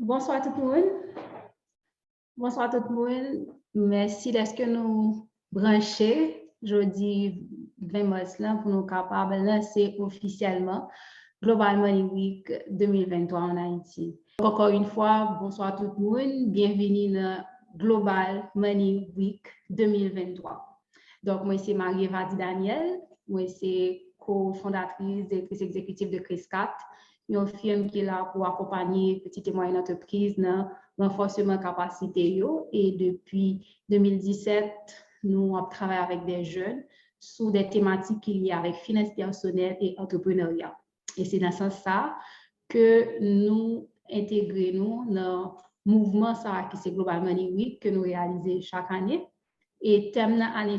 Bonsoir tout le monde. Bonsoir tout le monde. Merci d'être que nous branchés jeudi 20 mars là, pour nous capables de lancer officiellement Global Money Week 2023 en Haïti. Encore une fois, bonsoir tout le monde. Bienvenue dans Global Money Week 2023. Donc, moi, c'est Marie-Evadie Daniel. Moi, c'est cofondatrice, directrice exécutive de Criscat, une firme qui est là pour accompagner petites et moyennes entreprises dans le renforcement de capacité. Et depuis 2017, nous travaillons avec des jeunes sur des thématiques liées avec finances personnelles et entrepreneuriat. Et c'est dans ce sens que nous intégrons dans le mouvement qui c'est Global Money Week que nous réalisons chaque année. Et le thème de l'année,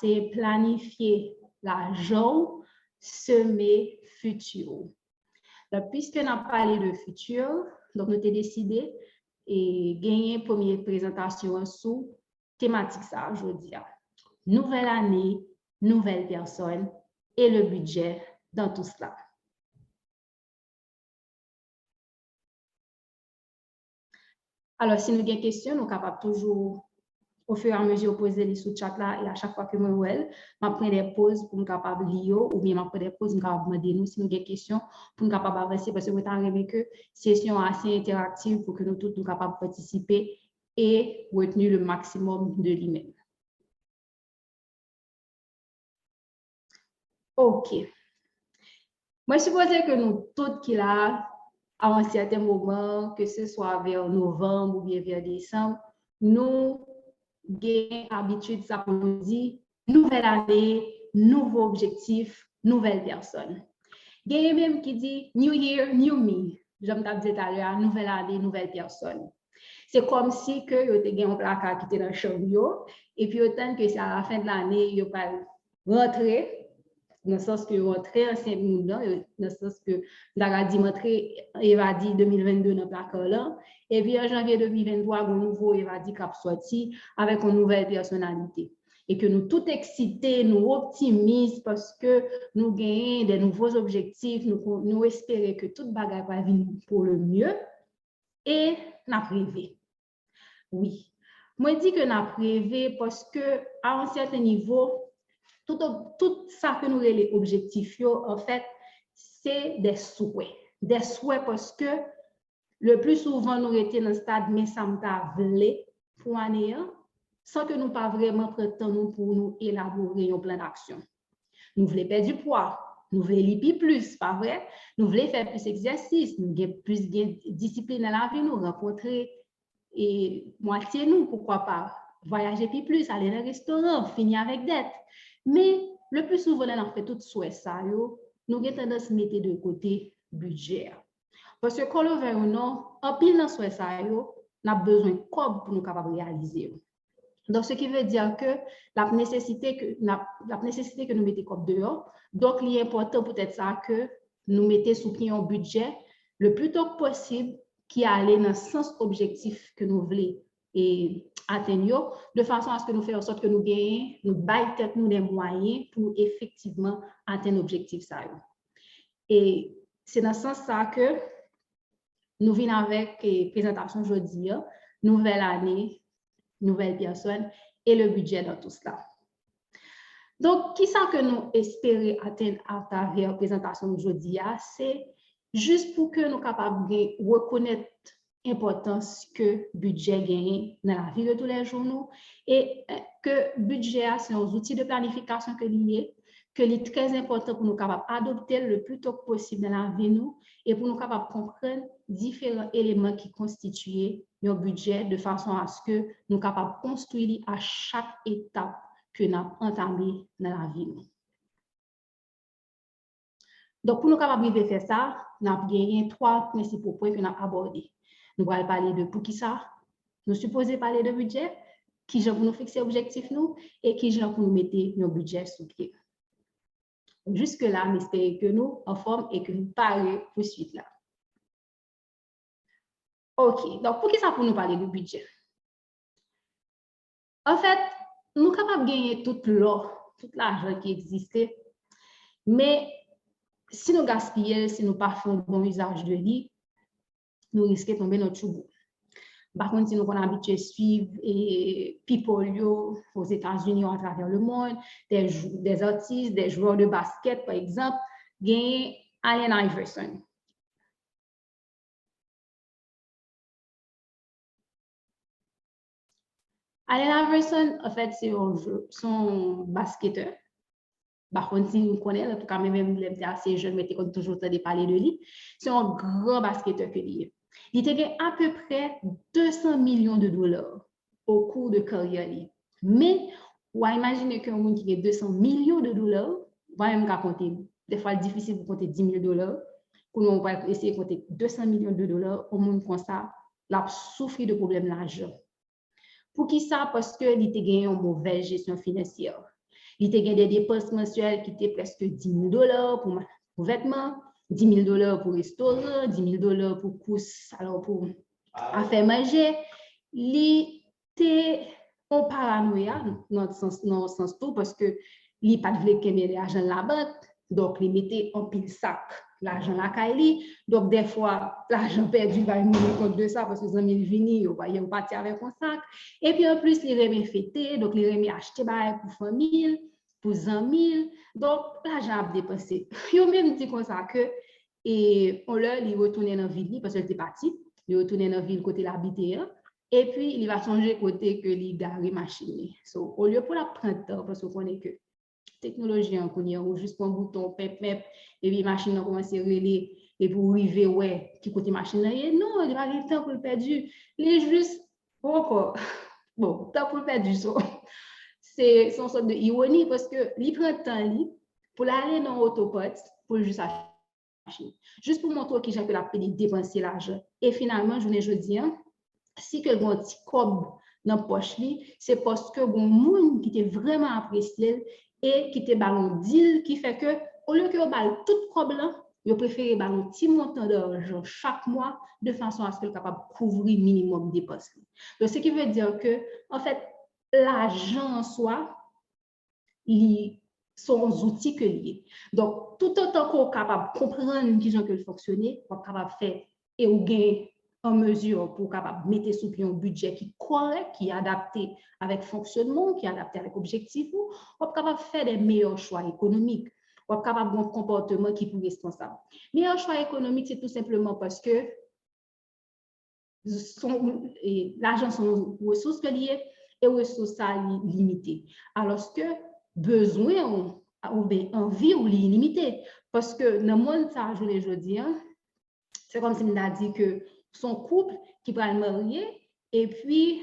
c'est planifier l'argent, semer futur. Donc, puisque nous avons parlé de futur, donc nous avons décidé de gagner une première présentation sur la thématique ça aujourd'hui. Nouvelle année, nouvelle personne et le budget dans tout cela. Alors, si nous avons des questions, nous sommes capables toujours, au fur et à mesure, de poser les sous-chats là, et à chaque fois que moi, je prends des pauses pour nous capables de lire, ou bien je prends des pauses pour nous capables de demander nous si nous avons des questions, pour nous capables d'avancer, parce que nous avons aimé que session assez interactive pour que nous tous nous capables de participer et retenir le maximum de l'email. OK. Moi, je suppose que nous tous qui là, à un certain moment, que ce soit vers novembre ou bien vers décembre, nous avons l'habitude, ça pour nous dire, nouvelle année, nouveau objectif, nouvelle personne. Il y a même qui dit, New Year, New Me. J'aime dit tout à l'heure, nouvelle année, nouvelle personne. C'est comme si que vous avez un placard qui était dans le chambre, et puis autant que c'est à la fin de l'année, vous pas rentrer, dans le sens que rentrer en Saint-Monde, dans le sens que vous dit rentrer Evadie 2022 dans le placard là, et puis en janvier 2023, un nouveau Evadie qui a sorti avec une nouvelle personnalité. Et que nous tout excités, nous optimistes parce que nous gagnons des nouveaux objectifs, nous espérons que toute bagarre va venir pour le mieux et n'a rêvé. Oui. Moi, je dis que n'a rêvé parce que à un certain niveau, tout ça que nous avons les objectifs, en fait, c'est des souhaits. Des souhaits parce que le plus souvent, nous étions dans le stade, mais ça m'a voulu pour année, sans que nous pas vraiment prendre pour nous élaborer un plan d'action. Nous voulons perdre du poids, nous voulons liper plus, pas vrai? Nous voulons faire plus d'exercices, nous voulons plus de discipline dans la vie, nous rencontrer et moitié nous, pourquoi pas voyager plus, aller dans un restaurant, finir avec dette. Mais le plus souvent, on fait tout souhait ça, nous avons tendance à mettre de côté budget. Parce que quand on veut ou non, en pile dans souhait ça, on a besoin de corps pour nous capables de réaliser. Donc, ce qui veut dire que la nécessité que nous mettons comme dehors, donc il est important peut-être ça que nous mettons sous pied un budget le plus tôt possible qui allait dans le sens objectif que nous voulons et atteindre, de façon à ce que nous fassions en sorte que nous gagnons, nous baillons nous des moyens pour effectivement atteindre l'objectif ça. Et c'est dans ce sens ça que nous venons avec une présentation aujourd'hui, nouvelle année, nouvelle personne et le budget dans tout cela. Donc, qui ça que nous espérons atteindre à travers la présentation d'aujourd'hui, c'est juste pour que nous soyons capables de reconnaître l'importance que le budget gagne dans la vie de tous les jours et que le budget, c'est un outil de planification que lié, que est très important pour nous capables d'adopter le plus tôt possible dans la vie nous et pour nous capables de comprendre différents éléments qui constituent notre budget de façon à ce que nous soyons capables de construire à chaque étape que nous avons entamé dans la vie. Donc, pour nous capables de faire ça, nous avons gagné 3 principaux points que nous avons abordés. Nous allons parler de pour qui ça, nous supposons parler de budget, qui j'ai pour nous fixer l'objectif nous et qui j'ai pour nous mettre nos budgets sous pied. Jusque-là, j'espère que nous en forme et que nous parlons pour suite là. OK, donc pour qui ça pour nous parler de budget? En fait, nous sommes capables de gagner tout l'argent qui existait, mais si nous gaspillons, si nous ne faisons pas bon usage de lui, nous risquons de tomber dans le choubo. Par contre, si nous sommes habitués à suivre et people aux États-Unis ou à travers le monde, des artistes, des joueurs de basket, par exemple, gagne Allen Iverson. Allen Iverson, en fait, c'est son basketteur. Par contre, si vous connaissez, en tout cas, même les assez jeunes, mais comme toujours de parler de lui, c'est un grand basketteur que lui. Il a à peu près 200 millions de dollars au cours de carrière. Mais, on va imaginer qu'un monde qui a 200 millions de dollars, va même compter. Des fois, c'est difficile de compter 10 000 dollars. Pour nous, on va essayer de compter 200 millions de dollars au monde comme ça, il souffre de problèmes d'argent. Pour qui ça? Parce qu'il a gagné une mauvaise gestion financière. Il a gagné des dépenses mensuelles qui étaient presque 10 000 dollars pour vêtements, 10 000 dollars pour restaurant, 10 000 dollars pour courses, alors pour faire manger. Il était en paranoïa dans le sens tout parce que il n'a pas de qu'il l'argent de la banque, donc il mettait en pile sac l'argent la caille. Donc, des fois, l'argent perdu va venir compte de ça parce que les amis viennent, ils vont partir avec un sac. Et puis, en plus, les remis fêtés, donc les remis achetés pour famille, pour amis. Donc, l'argent a dépensé. Ils ont même dit comme ça que, et on l'a, il retourné dans la ville parce qu'il était parti, il retourné dans la ville côté l'habité. Et puis, il va changer côté que il garé machine. So, au lieu pour la prendre parce qu'on connaît que technologie en connaît ou juste un bouton pep pep et puis machine commence à relayer et pour arriver ouais qui côté machine là non il va le temps pour le perdu il est juste encore bon temps pour le perdu c'est son sorte de ironie parce que il prend temps pour aller dans l'autoport pour juste acheter machine juste pour montrer qu'il j'ai que la peine dépenser l'argent et finalement je ne dis si que bon petit cob dans poche c'est parce que bon monde qui était vraiment apprécié et qui était ballon deal qui fait que au lieu que balle tout problème vous préférez ballon petit montant d'argent chaque mois de façon à ce que capable couvrir minimum dépenses. Donc ce qui veut dire que en fait l'argent en soi ils sont outils que liés. Donc tout autant qu'on est capable de comprendre qui que fonctionner, on est capable de faire et ou gain en mesure pour capable mettre sous pied un budget qui est correct, qui est adapté avec fonctionnement, qui est adapté avec objectif, on est capable de faire des meilleurs choix économiques. On est capable d'avoir un comportement qui est plus responsable. Meilleur choix économique, c'est tout simplement parce que l'argent sont ressources liées et ressources limitées. Alors que besoin ou bien envie ou limité. Parce que dans le monde, ça, je l'ai dit, c'est comme si on a dit que son couple qui va le marier et puis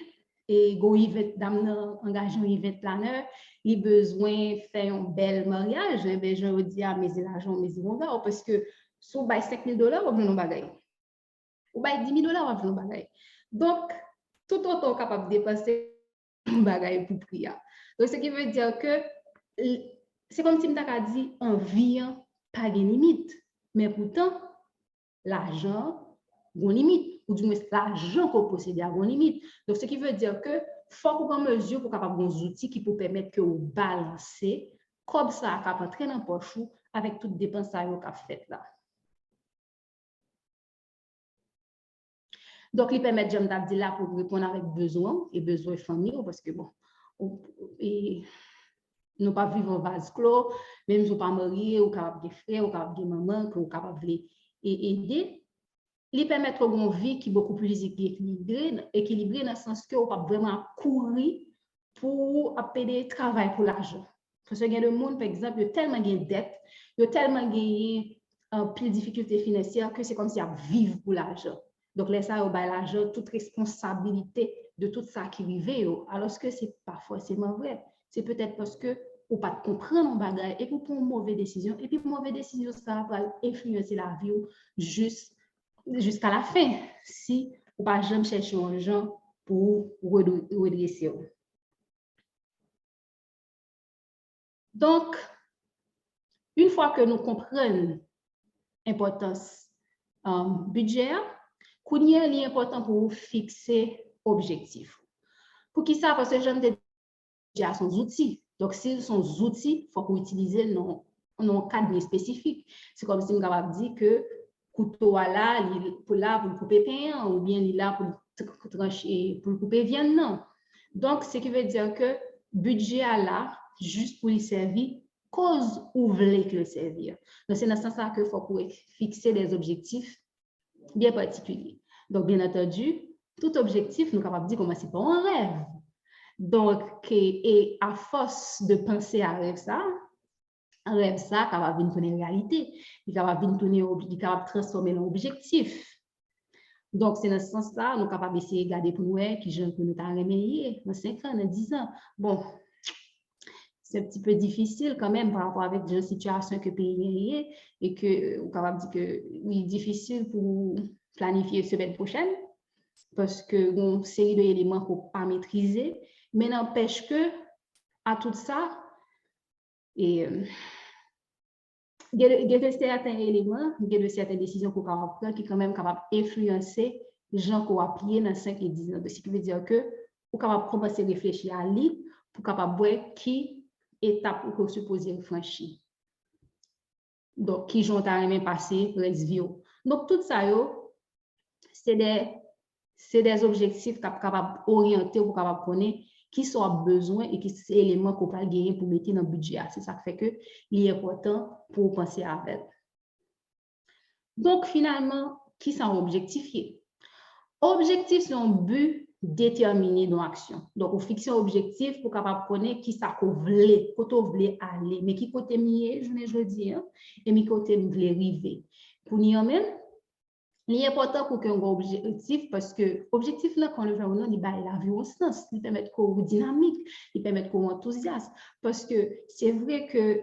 Yvette d'amener engager un Yvette planeur, il a besoin de faire un bel mariage. Et bien, je veux dire, mais l'argent, mais ils vont voir parce que si on baille 5 000 $, on va nous bagaille. Ou baille 10 000 $, on va nous bagaille. Donc, tout autant capable de dépenser un bagaille pour prier. Donc, ce qui veut dire que c'est comme si on a dit en vie, pas de limite. Mais pourtant, l'argent a une limite, ou du moins l'argent qu'on possède a une limite. Donc, ce qui veut dire que faut qu'on prenne mesure pour capable des outils qui peuvent permettre que vous balancer comme ça, capable entrer dans le poche avec toutes les dépenses que vous avez faites là. Donc, il permet, j'aime dire là, pour répondre avec besoin et besoin famille, parce que bon, nous pas vivre en vase clos, même si vous pas marié, ou capable de frères, ou capable de maman, que vous capable aider. Il permet une vie qui est beaucoup plus équilibrée dans le sens que vous pas vraiment courir pour appeler travail pour l'argent. Parce que il y a des gens, par exemple, il y a tellement de dettes, il y a tellement de difficultés financières que c'est comme si ils vivent pour l'argent. Donc, là, ça, il y a l'argent, toute responsabilité de tout ça qui vivait, alors que ce n'est pas forcément vrai. C'est peut-être parce que ou pas comprendre un bagage et pour prendre une mauvaise décision. Et puis, une mauvaise décision, ça va influencer la vie jusqu'à la fin, si ou pas jamais chercher un gens pour redresser. Donc, une fois que nous comprenons l'importance budget, il est important pour fixer objectif. Pour qui ça? Parce que j'aime déjà son outils. Donc, s'ils sont outils, il faut qu'on utilise dans un cadre bien spécifique. C'est comme si on avait dit que couteau là, pour couper pain, ou bien il là pour trancher, pour couper viande, non. Donc, ce qui veut dire que budget là, juste pour y servir, cause ou voulez que le servir. Donc, c'est dans ce sens-là qu'il faut fixer des objectifs bien particuliers. Donc, bien entendu, tout objectif, nous sommes capables de dire commencer par un rêve. Donc, et à force de penser à rêve ça, capable de tourner en réalité, il est capable de tourner, il est capable de transformer en objectif. Donc, c'est dans ce sens-là, nous sommes capables d'essayer de regarder pour nous qui jeune que nous avons remédié dans 5 ans, dans 10 ans. Bon, c'est un petit peu difficile quand même par rapport avec la situation que le pays est et que vous capable de dire que oui, difficile pour planifier semaine prochaine parce que une série d'éléments qu'il ne faut pas maîtriser, mais n'empêche que à tout ça, et il y a de certains éléments, il y a de certaines décisions qu'on peut prendre qui sont quand même capables d'influencer les gens qu'on va plier dans 5 et 10 ans. Ce qui veut dire que vous capable commencer à réfléchir à lui pour capable voir qui étape qu'on supposé franchir. Donc, qui j'ont même passé, reste vie. Donc, tout ça, c'est des objectifs capables d'orienter ou capables de connaître qui sont besoins et qui sont éléments qu'on peut gagner pour mettre dans le budget. C'est ça qui fait que il est important pour penser à elle. Donc, finalement, qui sont objectifiés? Objectif, c'est un but déterminé dans l'action. Donc, on fixe un objectif pour capable connaître qui ça qu'on voulait aller, mais qui côté mieux, je dis, et mi côté voulait arriver. Pour nous même, il est important pour qu'on ait un objectif parce que l'objectif là quand le fait il la vie au sens, il permet qu'on soit dynamique, il permet qu'on soit enthousiaste parce que c'est vrai que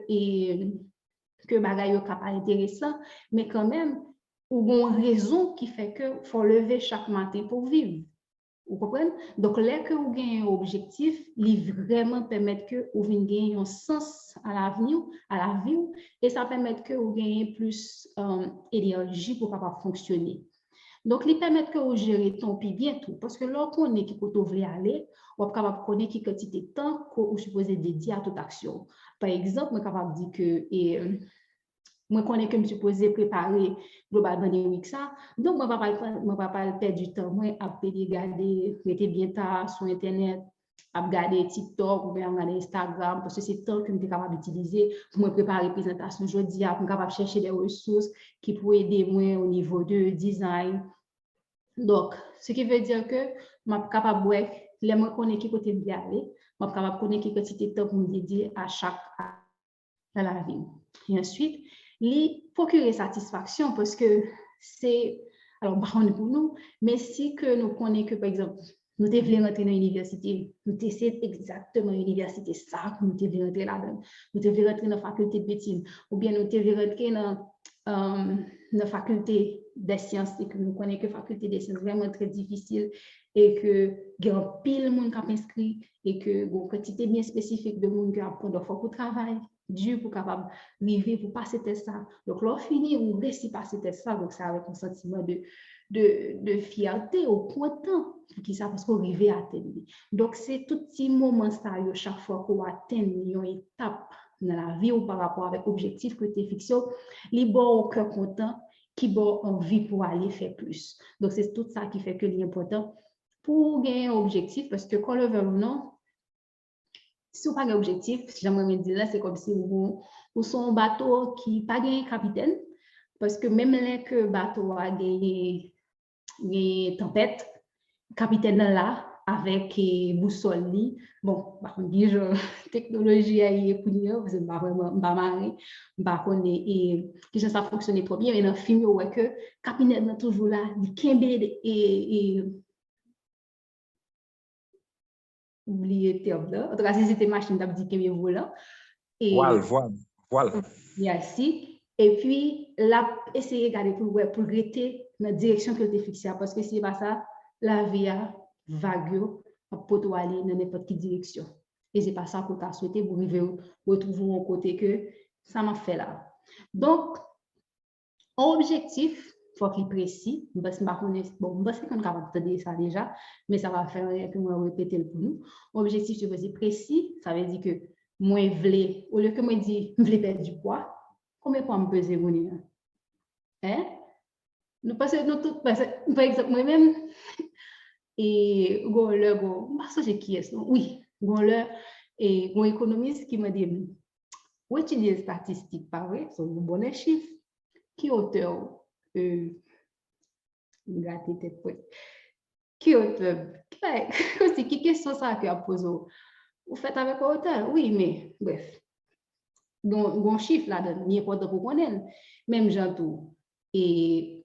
bagaille est capable intéressant, mais quand même il y a une raison qui fait que faut lever chaque matin pour vivre. Vous comprenez? Donc, là que vous avez un objectif, il vraiment permet que vous ayez un sens à l'avenir, à la vie, et ça permet que vous ayez plus d'énergie pour pouvoir fonctionner. Donc, il permet que vous gérez ton pays bien tout, parce que lorsqu'on est qui peut vous aller, on est capable de connaître qui quantité de temps que vous supposez dédier à toute action. Par exemple, on est capable de dire que moi, je connais que je suis supposé préparer globalement des week ça. Donc, moi, je ne vais pas perdre du temps. Moi, à regarder, rester bien tard sur Internet, à regarder TikTok ou bien regarder Instagram, parce que c'est le temps que je suis capable d'utiliser pour me préparer la présentation aujourd'hui, pour capable de chercher des ressources qui pourraient aider moi au niveau de design. Donc, ce qui veut dire que je suis capable de les moi connais qui côté de aller, je suis capable de connaître qui quantité de temps pour me dédier à la vie. Et ensuite, les procurer satisfaction parce que c'est, alors, par contre, pour nous, mais si que nous connaissons que, par exemple, nous devons rentrer dans l'université, nous essayons exactement l'université, ça, nous devons rentrer là-dedans, nous devons rentrer dans la faculté de médecine, ou bien nous devons rentrer dans la faculté des sciences, et que nous connaissons que la faculté des sciences vraiment très difficile, et que il y a un pile de monde qui a inscrit, et que une quantité bien spécifique de monde qui apprend de fois pour travail. Dieu pour capable vivre pour passer ça. Donc, lorsqu'on finit, on réussit passer ça. Donc, ça avec un sentiment de fierté au content qui ça parce qu'on arrive à atteindre. Donc, c'est tout petit moment ça, chaque fois qu'on atteint une étape dans la vie ou par rapport avec l'objectif que tu as fixé, les bon au cœur content, qui bon envie pour aller faire plus. Donc, c'est tout ça qui fait que l'important pour gagner un objectif parce que quand le veut ou non, si vous n'avez pas d'objectif, j'aimerais dire là, c'est comme si vous sont un bateau qui n'a pas de capitaine, parce que même là que le bateau a gagné une tempête, le capitaine est là avec boussole. Bon, par contre, la technologie est pour nous, vous n'êtes pas vraiment marré, par contre, ça fonctionne trop bien, mais dans le film, vous voyez que le capitaine est toujours là, il kembe et oublier le terme là. En tout cas, si c'était machine d'abdiquer mes volants. Voilà. Merci. Et puis, là, essayer de regarder pour arrêter dans la direction que tu as fixée. Parce que si ce n'est pas ça, la vie a vague pour aller dans n'importe quelle direction. Et ce n'est pas ça que tu as souhaité pour retrouver un côté que ça m'a fait là. Donc, objectif, il faut qu'il soit précis. Bon, je sais qu'on est capable de dire ça déjà, mais ça va faire que moi répéter pour nous. Objectif, tu veux dire précis, ça veut dire que moi, au lieu que moi dire, je veux perdre du poids, combien de poids me peser mon hein? Nous passons nous tout, par exemple, moi-même, et parce que qui est, oui, et un économiste qui m'a dit, où étudier les statistiques, pas vrai, c'est un bon chiffre, qui auteur, gâté tête, qui auteur, qui question ça que a posé, vous faites avec un auteur, oui, mais bref, bon chiffre là, ni pas de pour connaître, même gens tout, et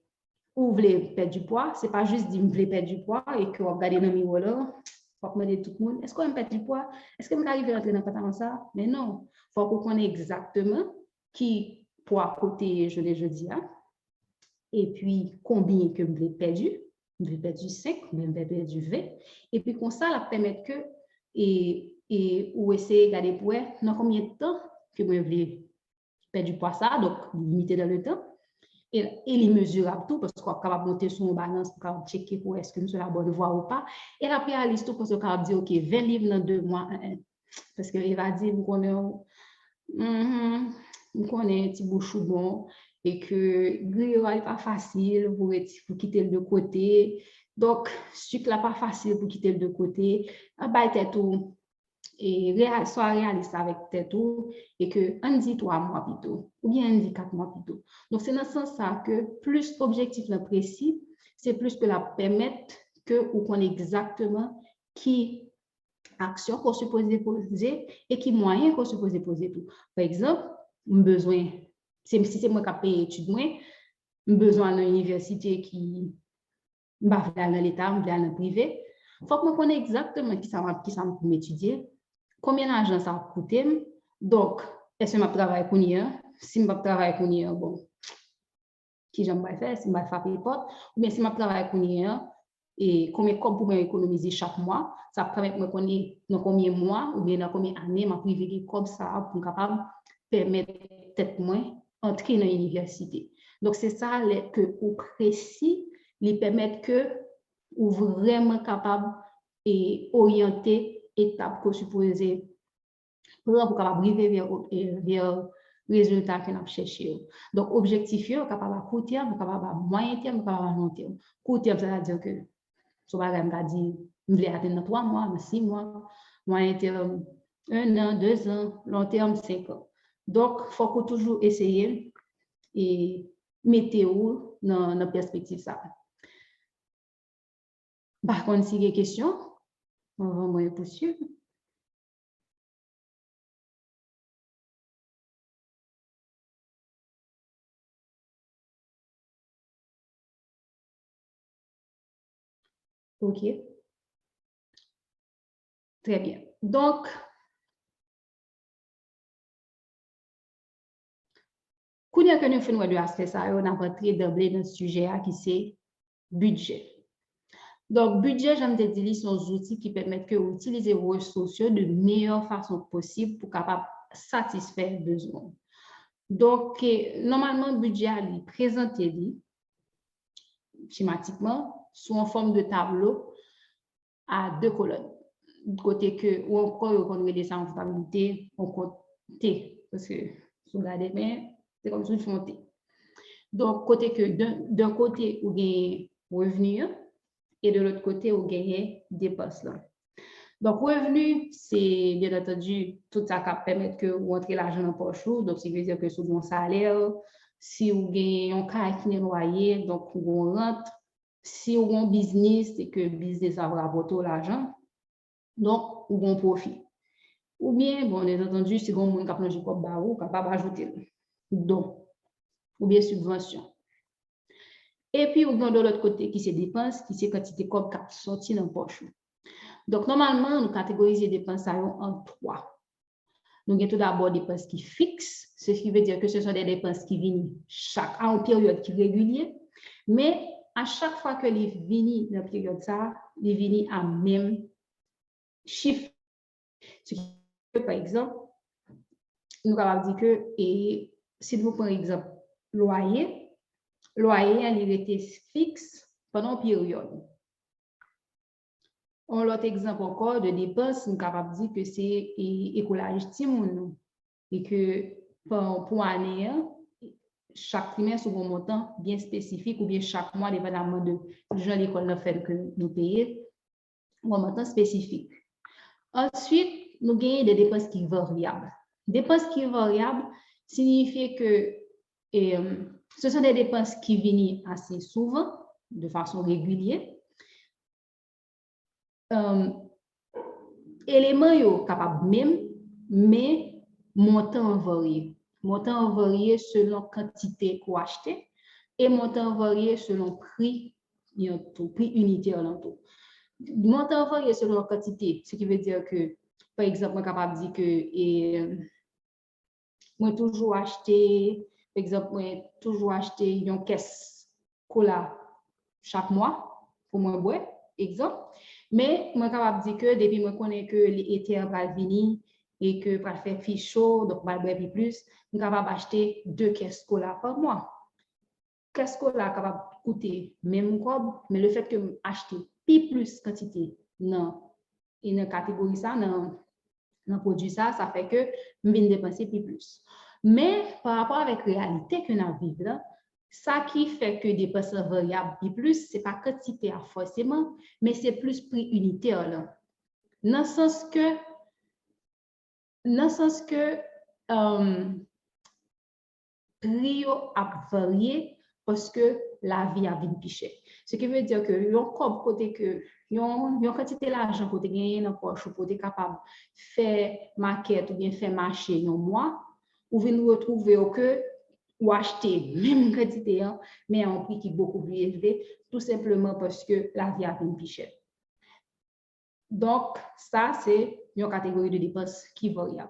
ou voulez perdre du poids, c'est pas juste dire vous voulez perdre du poids et que vous regardez dans le miroir là, faut demander tout le monde, est-ce qu'on perd du poids? Est-ce que vous arrivez à entrer dans le pantalon ça? Mais non, faut qu'on connaisse exactement qui poids côté je dis et puis combien que vous voulez perdre, vous voulez perdre 5, vous voulez perdre 20 et puis comme ça, ça permet que ou essayer de regarder pour dans combien de temps que vous voulez perdre du poids ça, donc limiter dans le temps. Et les mesurable tout parce qu'on est capable de monter sur une balance pour capable checker pour est-ce que nous sommes la bonne voie ou pas. Et après, à l'histoire, pour qu'on capable dire, OK, 20 livres dans 2 mois. Parce qu'il va dire, vous connaissez un petit bouchou bon et que grille n'est pas facile pour quitter le de côté. Donc, ce qui n'est pas facile pour quitter le de côté, tout et soit réaliste avec tes tours et que on dit 3 mois plutôt ou bien on dit 4 mois plutôt. Donc, c'est dans ce sens-là que plus objectif le précis, c'est plus que la permettre que ou qu'on exactement qui action qu'on suppose poser et qui moyen qu'on suppose poser tout. Par exemple, besoin, si c'est moi qui paye études, moi, besoin d'une université qui va dans l'État, dans le privé, il faut que je connaisse exactement qui ça va m'étudier, combien d'argent ça va coûter. Donc, est-ce que je travaille pour rien? Si je travaille pour rien, bon, qui j'aime faire, si je vais faire les portes, ou bien si je travaille pour rien, et combien comme pour économiser chaque mois, ça permet de me connaître dans combien de mois ou bien dans combien d'années je privé comme ça pour capable permettre peut-être moins entrer dans l'université. Donc, c'est ça que au précis, les permettre que ou vraiment capable et orienter étape que supposé pour capable arriver vers résultat que nous cherchons. Donc, objectif, capable à court terme, capable à moyen terme, capable à long terme. Court terme, c'est-à-dire que, ce que je dit, je vais atteindre 3 mois, 6 mois, moyen terme, 1 an, 2 ans, long terme, 5 ans. Donc, il faut toujours essayer et mettre dans la perspective ça. Par contre, si il y a des questions, on va me poursuivre. OK. Très bien. Donc, quand nous faisons deux aspects, on a rentré d'emblée dans le sujet qui c'est budget. Donc, budget, j'aime te dire, sont des outils qui permettent que vous utilisez vos ressources de meilleure façon possible pour capable satisfaire les besoins. Donc, normalement, le budget est présenté schématiquement sous en forme de tableau à 2 colonnes. Côté que, ou encore, on met des rentabilité, on compte T, parce que si vous regardez bien, c'est comme si vous font T. Donc, côté que d'un côté, vous gagnez revenu et de l'autre côté, vous gagnez dépenses. Donc, revenu, c'est bien entendu tout ça qui permet que vous rentrez l'argent dans poche. Donc, ça veut dire que sur mon salaire, si vous gagnez un cas qui est loyer, donc vous rentre. Si vous avez un business, c'est que le business va rapporter l'argent, donc vous avez un profit. Ou bien, bon, bien entendu, si vous avez un monde qui est capable d'ajouter. Donc, ou bien subvention. Et puis, vous avez de l'autre côté qui c'est dépenses, qui c'est quantité comme qui sorti dans poche. Donc, normalement, nous catégorisons les dépenses en 3. Nous avons tout d'abord des dépenses qui fixes, ce qui veut dire que ce sont des dépenses qui viennent en période qui est régulière, mais à chaque fois que les viennent dans la période ça, les viennent à même chiffre. Ce qui fait, par exemple, nous avons dit que, et si vous prenez exemple, loyer, il était fixe pendant une période. On l'autre exemple encore de dépenses, nous sommes capables de dire que c'est écolage Timoun et que pour année, chaque trimestre ou un montant bien spécifique ou bien chaque mois, dépendamment de l'école fait que nous payons, ou un montant spécifique. Ensuite, nous gagnons des dépenses qui variables. Dépenses qui variables signifie que ce sont des dépenses qui viennent assez souvent, de façon régulière. Éléments yo capable même, mais montant varié. Montant varié selon quantité qu'on achète et montant varié selon prix unitaire en tout. Montant varié selon quantité, ce qui veut dire que, par exemple, on est capable de dire que moi toujours acheter, par exemple, moi toujours acheter une caisse cola chaque mois pour moi boire, exemple. Mais moi capable de dire que depuis moi connais que l'été va venir et que va faire chaud, donc va boire plus, je suis capable d'acheter 2 caisses cola par mois. Caisse cola capable de coûter même quoi, mais le fait que acheter plus quantité dans une catégorie ça dans produit ça fait que je viens dépenser plus. Mais par rapport avec la réalité que nous vivons là, ça qui fait que des dépenses variables plus, ce n'est pas quantité forcément, mais c'est plus prix unitaire là. Dans le sens que prix a varié parce que la vie a bien piché. Ce qui veut dire que yon comme côté que yon quantité l'argent côté gagné dans poche pour être capable faire maquette ou bien faire marché un mois ou venir retrouver que ou acheter même quantité mais à un prix qui est beaucoup plus élevé tout simplement parce que la vie a bien piché. Donc ça c'est une catégorie de dépenses qui variable.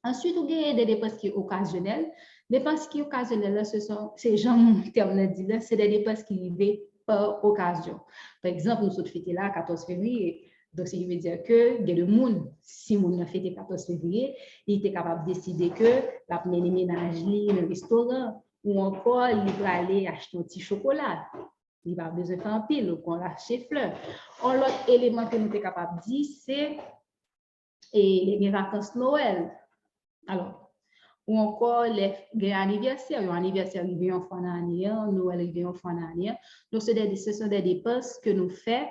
Ensuite, vous avez des dépenses qui sont occasionnelles. Les dépenses qui sont occasionnelles, ce sont, c'est c'est des dépenses qui arrivent par occasion. Par exemple, nous sommes fêtés là, 14 février. Donc, ça veut dire que il y a le monde, si on a fêté 14 février, il était capable de décider que la première ménage, le restaurant, ou encore, il va aller acheter un petit chocolat. Il va besoin de faire un pile, ou qu'on lâche fleurs. L'autre élément que nous sommes capables de dire, c'est les vacances Noël. Alors, ou encore les anniversaires, un anniversaire arrivé en fin d'année, Noël arrivé en fin d'année. Donc, ce sont des dépenses que nous faisons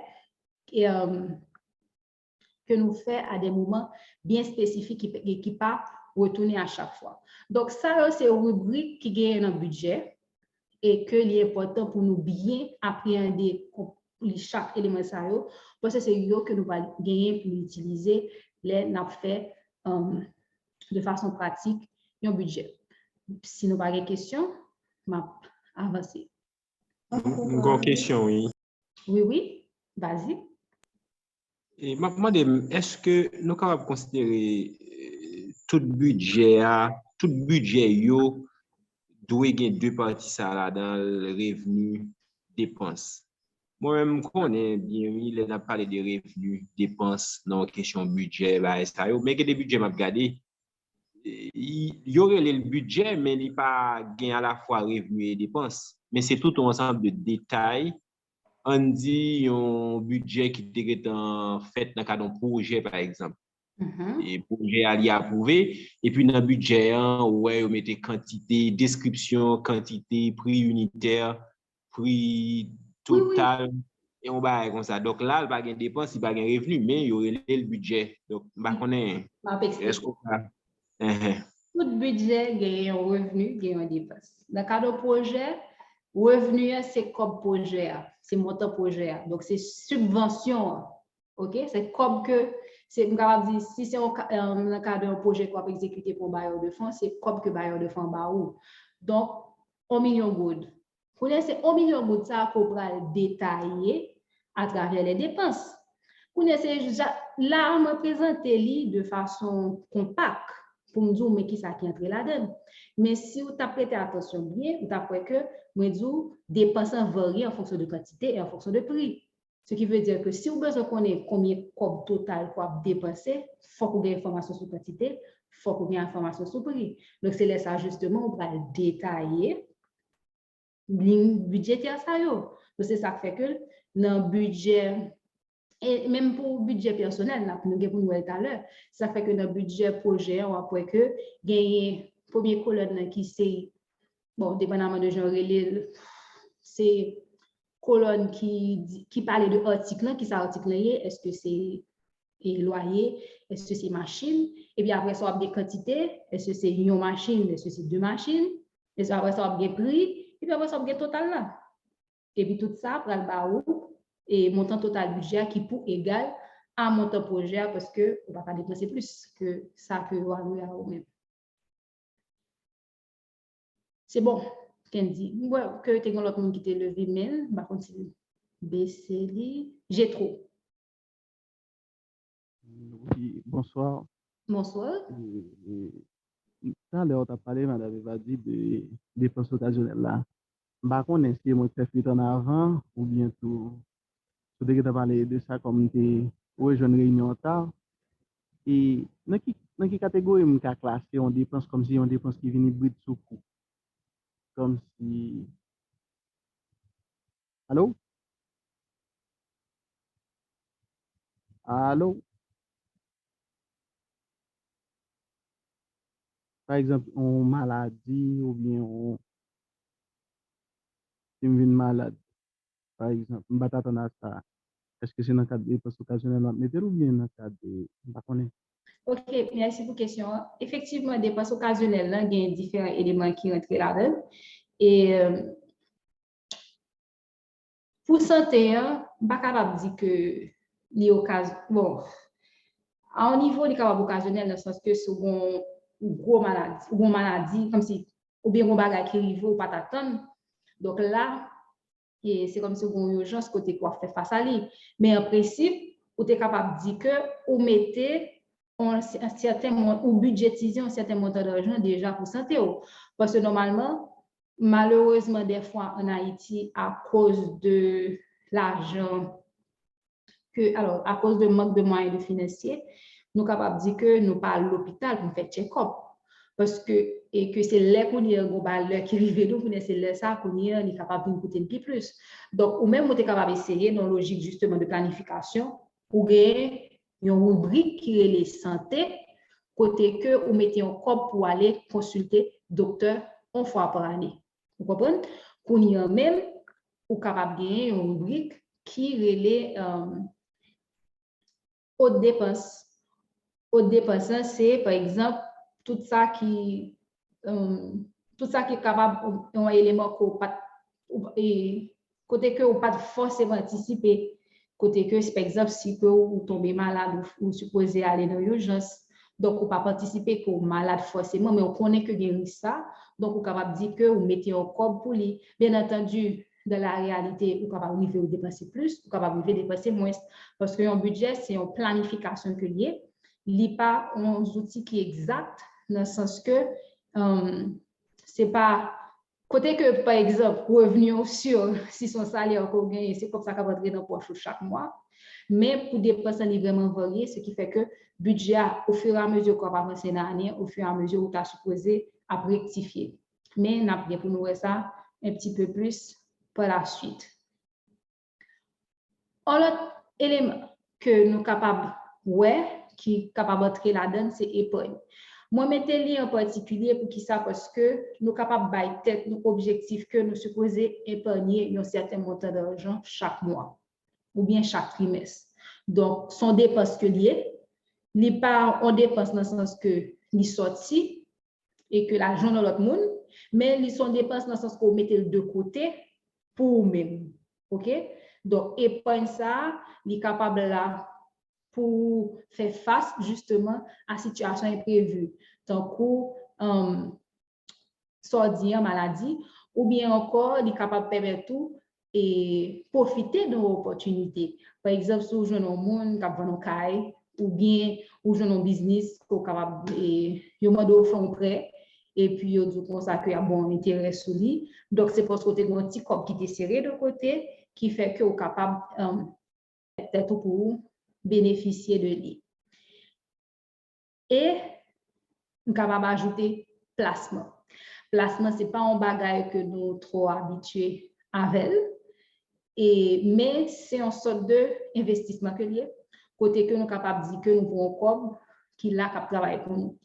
à des moments bien spécifiques qui ne pas retourner à chaque fois. Donc, ça, c'est une rubrique qui gagne un budget et que est important pour nous bien appréhender chaque élément de parce que c'est eux que nous allons gagner pour utiliser les fait de façon pratique un budget. Si nous n'avons pas de questions, je vais avancer. Une question, oui. Oui, vas-y. Et est-ce que nous sommes capables de considérer tout budget doit gagner deux parties ça là dans le revenu dépenses? Moi-même, je connais bien, il a parlé de revenus, dépenses, non question budget, là, mais il y a des budgets, m'a regardé. Il y aurait le budget, mais il n'y a pas gain à la fois revenus et dépenses. Mais c'est tout un ensemble de détails. On dit un budget qui est en fait dans le cadre d'un projet, par exemple. Et projet à l'y approuver. Et puis dans le budget, ouais, on mettait quantité, description, quantité, prix unitaire, prix total. Oui. Et on va comme ça. Donc là, il n'y a pas de dépenses, il n'y a pas de revenus, mais il y aurait le budget. Donc, est-ce qu'on tout budget gagne un revenu, gagne un dépense. Dans le cadre de projet, revenu, c'est comme projet, c'est montant projet. Donc, c'est subvention. OK? C'est comme que, c'est capable de dire, si c'est dans le cadre d'un projet qu'on va exécuter pour bailleur de fonds, c'est comme que bailleur de fonds baou. Donc, 1 million de gouttes. Pour c'est 1 million de gouttes, ça qu'on va détailler à travers les dépenses. Pour là, on me présente de façon compacte pour me dire mais qui ça qui entre là-dedans. Mais si vous avez prêté attention bien, vous avez que moi dis dépenses varient en fonction de quantité et en fonction de prix. Ce qui veut dire que si vous besoin connaître combien comme total quoi dépenser, faut que vous ayez information sur quantité, faut que vous ayez information sur prix. Donc c'est là ça justement on va détailler ligne budgétaire ça yo. Donc c'est ça qui fait que dans budget et même pour le budget personnel, là, pour nous tout à l'heure, ça fait que dans le budget projet, on voit que gagner première colonne qui c'est bon, dépendamment de genre, c'est colonne qui parlait de article, qui ça article est-ce que c'est loyer, est-ce que c'est machine, et puis après ça, on a des quantités, est-ce que c'est une machine, est-ce que c'est deux machines, et puis après ça, on a des prix, et puis après ça, on a des total là. Et puis tout ça, pour le barreau, et montant total budget qui pour égal à montant projet, parce qu'on ne va pas dépenser plus que ça que vous même. C'est bon, Kendi. Ouais, que tu as l'autre monde qui t'a levé, mais on va continuer. BCD, j'ai trop. Oui, bonsoir. Bonsoir. Tout à l'heure, tu as parlé, madame Eva, dit de dépenses occasionnelles là. Par contre, est-ce que moi, tu as fait en avant ou bien tout, tu as parlé de ça comme tu es jeune réunion en tard? Et dans quelle catégorie tu as classé on dépense comme si on dépense qui vient brut sous coup? Comme si. Allô? Allô? Par exemple, on maladie ou bien on vient malade, par exemple, on va t'attendre à ça. Est-ce que c'est dans le cadre des dépenses occasionnelles ou bien dans le cadre de. OK, merci pour la question. Effectivement, des dépenses occasionnelles, il y a différents éléments qui rentrent là-dedans. Et pour santé, je ne suis pas capable de dire que les occasions. Bon, à un niveau, les capables occasionnels, dans le sens que c'est une grosse maladie, comme si, ou bien un bagage qui arrive ou pas t'attendre. Donc là, c'est comme si on a une urgence côté quoi faire face à lui. Mais en principe, vous êtes capable de dire que vous mettez un certain ou budgétiser un certain montant d'argent déjà pour santé. Parce que normalement, malheureusement, des fois en Haïti, à cause de l'argent, alors à cause de manque de moyens financiers, nous sommes capables de dire que nous pas à l'hôpital pour faire check-up. Parce que, et que c'est là qu'on y a un qui arrive nous, c'est là ça qu'on y est capable de coûter un peu plus. Donc, ou même, on est capable d'essayer dans la logique justement de planification, ou bien une rubrique qui est les santé, côté que vous mettez un corps pour aller consulter docteur une fois par année. Vous comprenez? Qu'on y a même, ou capable de gagner une rubrique qui relève haute dépense. Haute dépense, c'est par exemple tout ça qui est capable d'un élément côté que vous pas forcément anticiper. Côté que, par exemple, si vous tombez malade ou supposez aller dans l'urgence, donc vous pas participer pour malade forcément, mais on connaît que guérir ça, donc vous capable de dire que vous mettez un corps pour lui. Bien entendu, dans la réalité, vous capable de dépenser plus, vous capable de dépenser moins, parce qu'un budget, c'est une planification que lié. Il n'y a pas un outil qui est exact, dans le sens que c'est pas côté que, par exemple, revenu sur si son salaire qu'on gagne, c'est comme ça qu'on va rentrer dans le poche chaque mois. Mais pour des personnes vraiment variées, ce qui fait que le budget, au fur et à mesure qu'on va avancer dans l'année, au fur et à mesure où tu as supposé à rectifier. Mais on a bien pour nous ça un petit peu plus par la suite. Un autre élément que nous sommes capables, qui est capable d'entrer là-dedans, c'est l'épargne. Moi, mettez-les en particulier pour qui ça, parce que nous sommes capables de tête nos objectifs que nous supposons épargner un certain montant d'argent chaque mois ou bien chaque trimestre. Donc, son dépense que lié, on dépense dans le sens que les sorti et que l'argent dans l'autre monde, mais ils sont dépenses dans le sens qu'on mettez le de côté pour vous-même. OK? Donc, épargne ça, il est capable là pour faire face justement à la situation imprévue. Donc, sortir en maladie, ou bien encore, il est capable de permettre tout et profiter de l'opportunité. Par exemple, si vous avez un monde qui a un caille, ou bien vous avez un business qui est capable de faire un prêt, et puis vous pensez qu'il y a bon intérêt sur lui. Donc, c'est parce que vous avez un petit corps qui est serré de côté, qui fait que vous êtes capable peut-être pour bénéficier de lui. Et nous sommes capables d'ajouter placement. Placement, ce n'est pas un bagage que nous sommes trop habitués avec, mais c'est une sorte d'investissement que lié, côté que nous sommes capables de dire que nous pouvons comme qui l'a travaillé pour nous.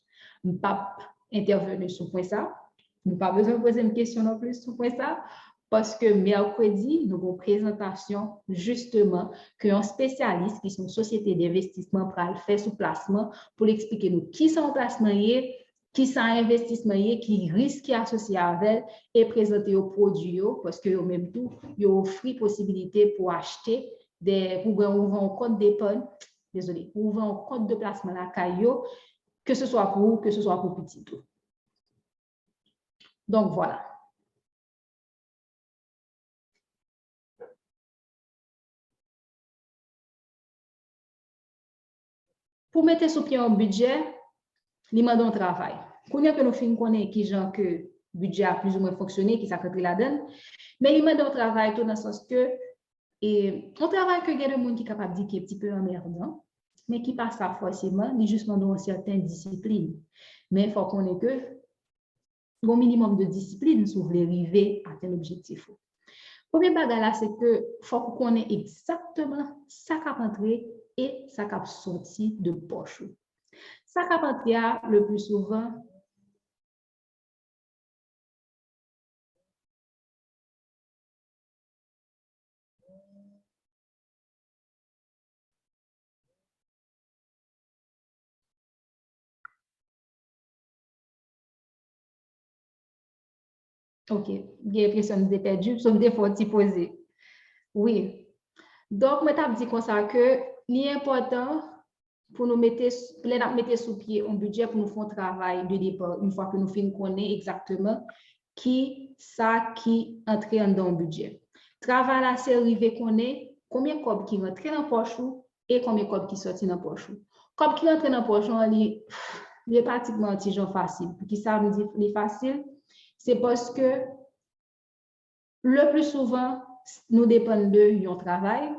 Nous ne pas intervenir sur point ça, Nous pas besoin de poser une question non plus sur ça, parce que mercredi, nous avons une présentation justement qu'un spécialiste qui sont société d'investissement pour le faire sous placement pour expliquer nous qui sont placement qui sont investissement qui risque qui associé avec et présenter aux produits parce que au même tout, il offre possibilité pour acheter pour ouvrir un compte d'épargne, désolé, ouvrir un compte de placement à Caillou, que ce soit pour vous, que ce soit pour petit tout. Donc voilà. Pour mettre sur pied un budget, il demande un travail. Quand nous finissons qui genre que budget a plus ou moins fonctionné, qui s'accroît la donne, mais il demande un travail tout dans le sens que on travaille que il y a des gens qui sont capables de dire qu'il est un petit peu emmerdant, mais qui passe ça forcément, ni justement dans certaines disciplines. Mais il faut qu'on ait que un minimum de discipline si vous voulez arriver à un objectif. Premier bagage là, c'est que faut qu'on connaisse exactement ça qui a entré et ça qui a sorti de poche. Ça qui a entré le plus souvent. OK, j'ai l'impression de perdu, sauf des fois t'y poser. Oui. Donc, je t'ai dit comme ça que l'important pour nous mettre sous pied un budget pour nous faire un travail de départ, une fois que nous finissons connaître exactement qui ça qui entre dans le budget. Travail là, c'est arriver connaître combien de cob qui rentre dans la poche et combien de cob qui sortent dans la poche. Cob qui rentre dans la poche, il est pratiquement un petit genre facile. Pour qui ça me dit facile, c'est parce que le plus souvent, nous dépendons de un travail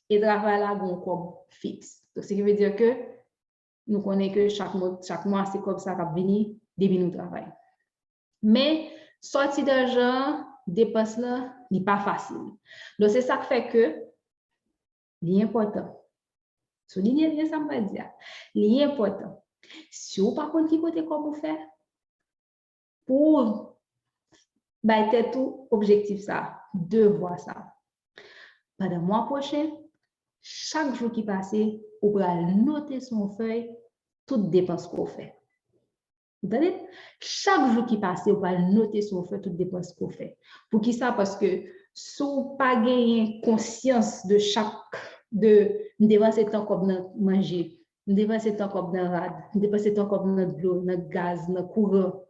et le travail là, un cob fixe. Donc, ce qui veut dire que nous connaissons que chaque mois, c'est comme ça qu'on vient début nous travail. Mais sortir d'argent, dépense là, n'est pas facile. Donc, c'est ça qui fait que l'important, souligner bien ça, me va dire, l'important, si vous par contre qui côté comme vous faites, pour battre tout objectif ça, de voir ça. Pendant le mois prochain, chaque jour qui passe, vous pouvez noter son feuille toutes dépenses qu'on fait. Vous entendez? Chaque jour qui passe, vous pouvez noter son feuille toutes dépenses qu'on fait. Pour qui ça? Parce que si vous n'avez pas gagné conscience de chaque, de dépenser temps comme manger, dépenser temps comme dans rad, dépenser temps comme dans l'eau, dans le gaz, dans le courant,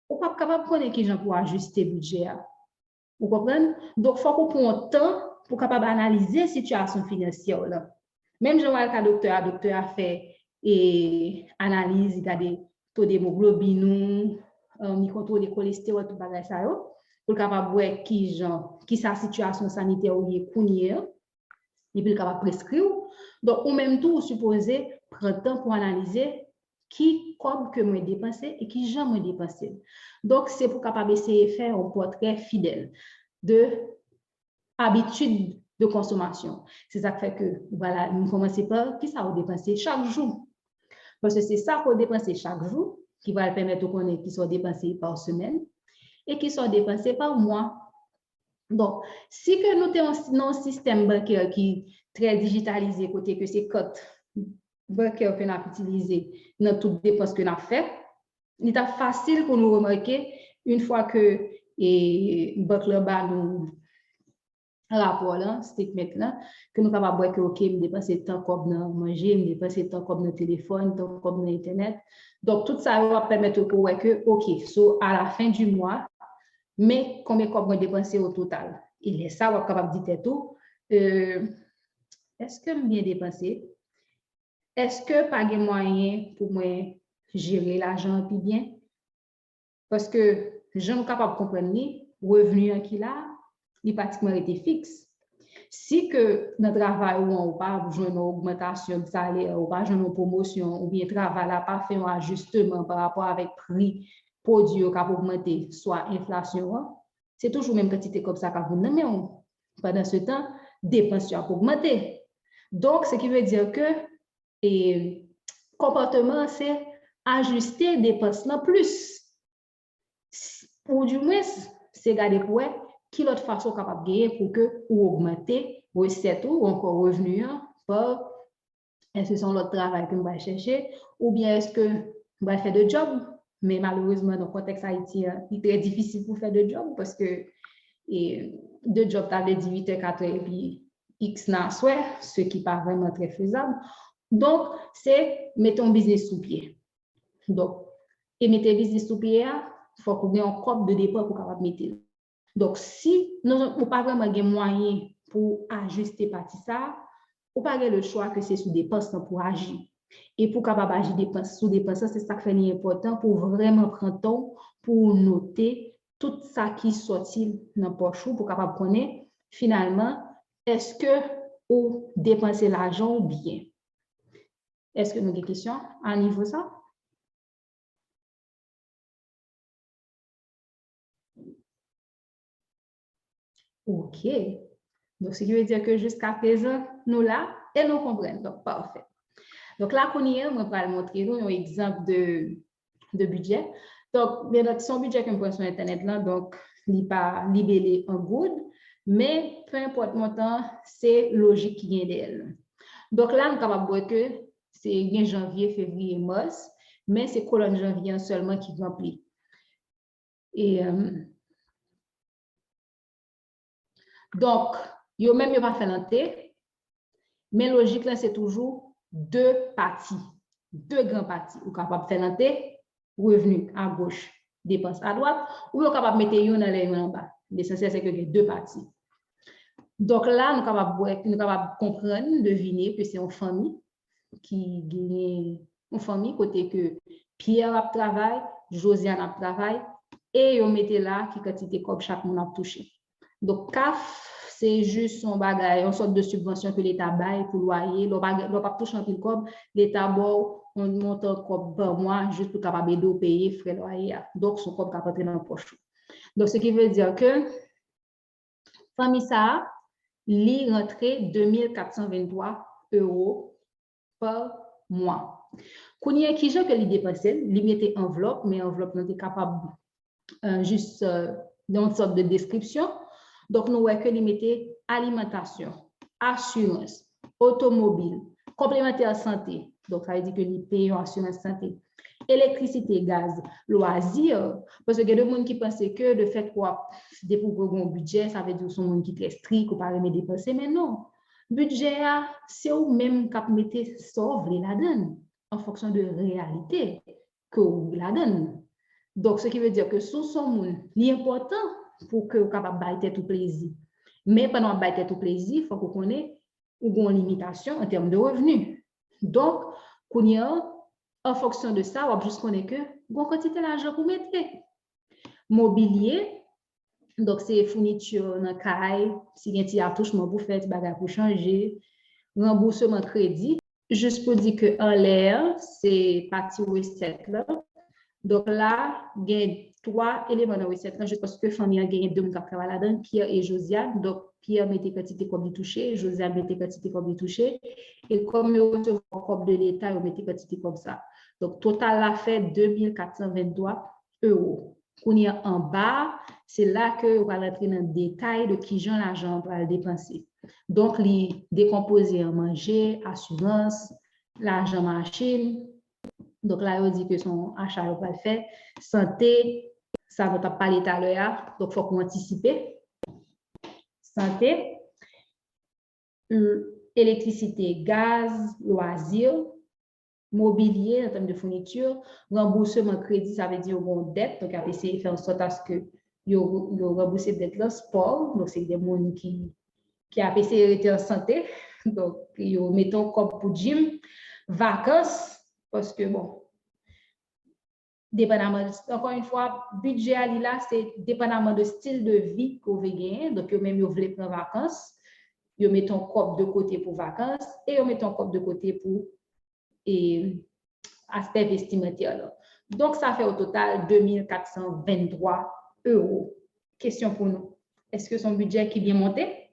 vous n'êtes pas capable de connaître qui gens pour ajuster le budget. Vous comprenez? Donc, il faut qu'on prenne un temps pour capable analyser la situation financière. Là. Même si le docteur a fait et analyse, il a des taux d'hémoglobine, il contrôle le cholestérol, tout bagage ça, pour capable voir qui sa situation sanitaire ou est combien, et puis capable prescrire. Donc, ou même tout, supposé prendre temps pour analyser qui comme que moi dépensé et qui j'en me dépensé. Donc, c'est pour capable essayer de faire un portrait fidèle de habitude de consommation. C'est ça qui fait que, voilà, nous commençons par qui ça vous dépenser chaque jour. Parce que c'est ça qu'on dépense chaque jour qui va permettre de connaître qui sont dépensés par semaine et qui sont dépensés par mois. Donc, si que nous avons un système bancaire qui est très digitalisé, côté que c'est codes bancaire que nous avons utilisé dans toutes les dépenses que nous avons faites, il est facile pour nous remarquer une fois que le banque là-bas nous rapport là, statement là, que nous capable voir que OK, me dépenser tant comme dans manger, me dépenser tant comme dans téléphone, tant comme dans internet. Donc tout ça va permettre pour voir que OK, so à la fin du mois, mais combien comme dépenser au total. Et ça va capable dire tout est-ce que je bien dépenser? Est-ce que pas de moyen pour moi gérer l'argent plus bien? Parce que je suis capable de comprendre les revenus qu'il a, il pratiquement été fixe. Si que notre travail ou on pas besoin d'une augmentation de salaire ou pas besoin d'une promotion ou bien travail n'a pas fait un ajustement par rapport avec prix produit qui a augmenté, soit inflation, c'est toujours même quantité comme ça qu'on vous mais pendant ce temps, dépenses ont augmenté. Donc, ce qui veut dire que comportement, c'est ajuster dépenses plus. ou du moins, c'est garder pour qui l'autre façon capable de gagner pour que ou augmenter recette ou encore revenu par est-ce que c'est l'autre travail que on va chercher ou bien est-ce que on va faire de job, mais malheureusement dans le contexte haïtien, il est très difficile pour faire de job parce que de job tu avais 18 h 4 h et puis X n'a soit ce qui n'est pas vraiment très faisable. Donc c'est mettre ton business sous pied. Donc et mettre business sous pied, il faut qu'on ait un code de départ pour capable mettre. Donc, si nous n'avons pas vraiment des moyens pour ajuster partie ça, on pas le choix que c'est sous dépenses pour agir. Et pour capable agir sous dépenses, c'est ça qui est important pour vraiment prendre temps pour noter tout ça qui sortit dans poche pour capable connaître finalement est-ce que ou dépenser l'argent ou bien. Est-ce que nous avons des questions à niveau ça? OK. Donc, ce qui veut dire que jusqu'à présent, nous là, et nous comprenons. Donc, parfait. Donc, là, on y est, on va montrer nous un exemple de budget. Donc, bien sûr, son budget que je prends sur Internet, là, donc, il n'est pas libellé en good, mais peu importe mon temps, c'est logique qui vient d'elle. Donc, là, nous sommes capables de voir que c'est janvier, février, mars, mais c'est colonne janvier seulement qui remplit. Et donc, yo même yo pas fait l'enté, mais logique là c'est toujours deux parties, deux grands parties. Ou capable faire l'enté, revenu à gauche, dépenses à droite, ou yo capable mettre yon dans les en bas. L'essentiel c'est que y a deux parties. Donc là, nous capable comprendre, deviner que c'est une famille qui gagne une famille côté que Pierre a travail, Josiane a travail et yo mettez là qui quantité comme chaque monde a touché. Donc CAF c'est juste son bagage, une sorte de subvention que l'État baille pour loyer, l'on pas toucher un pile comme l'État bon on monte comme par mois juste pour capable de payer frais loyer. Donc son compte capable dans la poche. Donc ce qui veut dire que famille ça li rentré 2423 € par mois. Quand il y a qui gens que li dépenser, li mette enveloppe, mais enveloppe non est capable juste dans une sorte de description. Donc nous voyons que li mette alimentation, assurance, automobile, complémentaire santé. Donc ça veut dire que li paye assurance santé, électricité, gaz, loisirs. Parce que il y a des gens qui pensent que le fait quoi, pour un budget, ça veut dire que son monde qui est très strict ou pas aimer dépenser, mais non. Budget, c'est ou même qui mettez sauve la donne en fonction de réalité que vous la donne. Donc, ce qui veut dire que sous son monde, l'important pour que vous capable bailler tout plaisir. Mais pendant bailler tout plaisir, il faut qu'on connaisse une limitation en termes de revenus. Donc, en fonction de ça, on va juste connaître que bon quantité d'argent pour mettre. Mobilier, donc c'est fourniture dans caille, si il y a un attouchement pour faire, bagage pour changer, remboursement crédit, juste pour dire que en l'air, c'est partie recette là. Donc là, il y a trois éléments dans la recette là, juste parce que famille a gagné deux qui travaillent là-dedans, Pierre et Josiane. Donc Pierre mettait quantité comme il touché, Josiane mettait quantité comme il touché, et comme il recevait un compte de l'État, il mettait quantité comme ça. Donc total a fait 2423 €. Qu'on y a en bas, c'est là que on va rentrer dans le détail de qui j'en l'argent pour le dépenser. Donc, les décomposer en manger, assurance, l'argent machine. Donc là, on dit que son achat va le faire. Santé, ça va pas parler tout à l'heure, donc il faut qu'on anticipe. Santé, électricité, gaz, loisirs, mobilier en termes de fourniture, remboursement crédit, ça veut dire bon dette, donc APC fait en sorte à ce que yo rembourser dette là, sport, donc c'est des gens qui APC était en santé, donc yo mettons comme pour gym, vacances, parce que bon, dépendamment, encore une fois, budget à là, c'est dépendamment de style de vie qu'on veut gagner, donc yo même yo voulez prendre vacances, yo mettons cop de côté pour vacances et yo mettons cop de côté pour et aspect vestimentaire. Donc, ça fait au total 2423 €. Question pour nous. Est-ce que son budget qui est bien monté?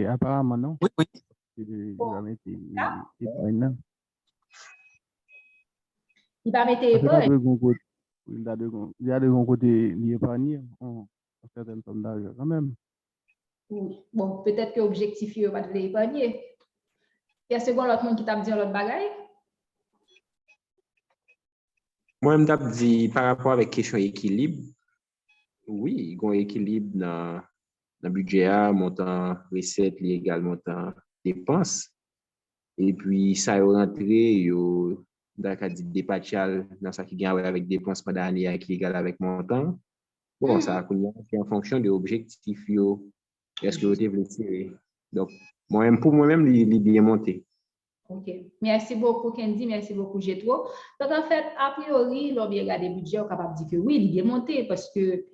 Apparemment, non. Oui, oui. Il va mettre Parce que épargne. il y a de bon côté l'épargne, en certaines sommes d'argent quand même. Oui. Bon, peut-être que l'objectif, il va de l'épargner. Est-ce que l'autre monde qui t'a dit l'autre bagaille? Moi, je me dit par rapport avec question équilibre, oui, il y a un équilibre dans le budget, montant recette, légal, montant dépenses. Et puis, ça est rentré, d'accord, dit dépatchal dans ça qui gagne avec dépenses pendant l'année qui est égal avec montant. Bon, ça a en fonction de l'objectif, est-ce que vous voulez tirer. Donc, moi-même, pour moi-même, il est bien monté. OK. Merci beaucoup, Kendi. Merci beaucoup, Jetro. Donc, en fait, a priori, l'on vient regarder le budget, on est capable de dire que oui, il est bien monté parce que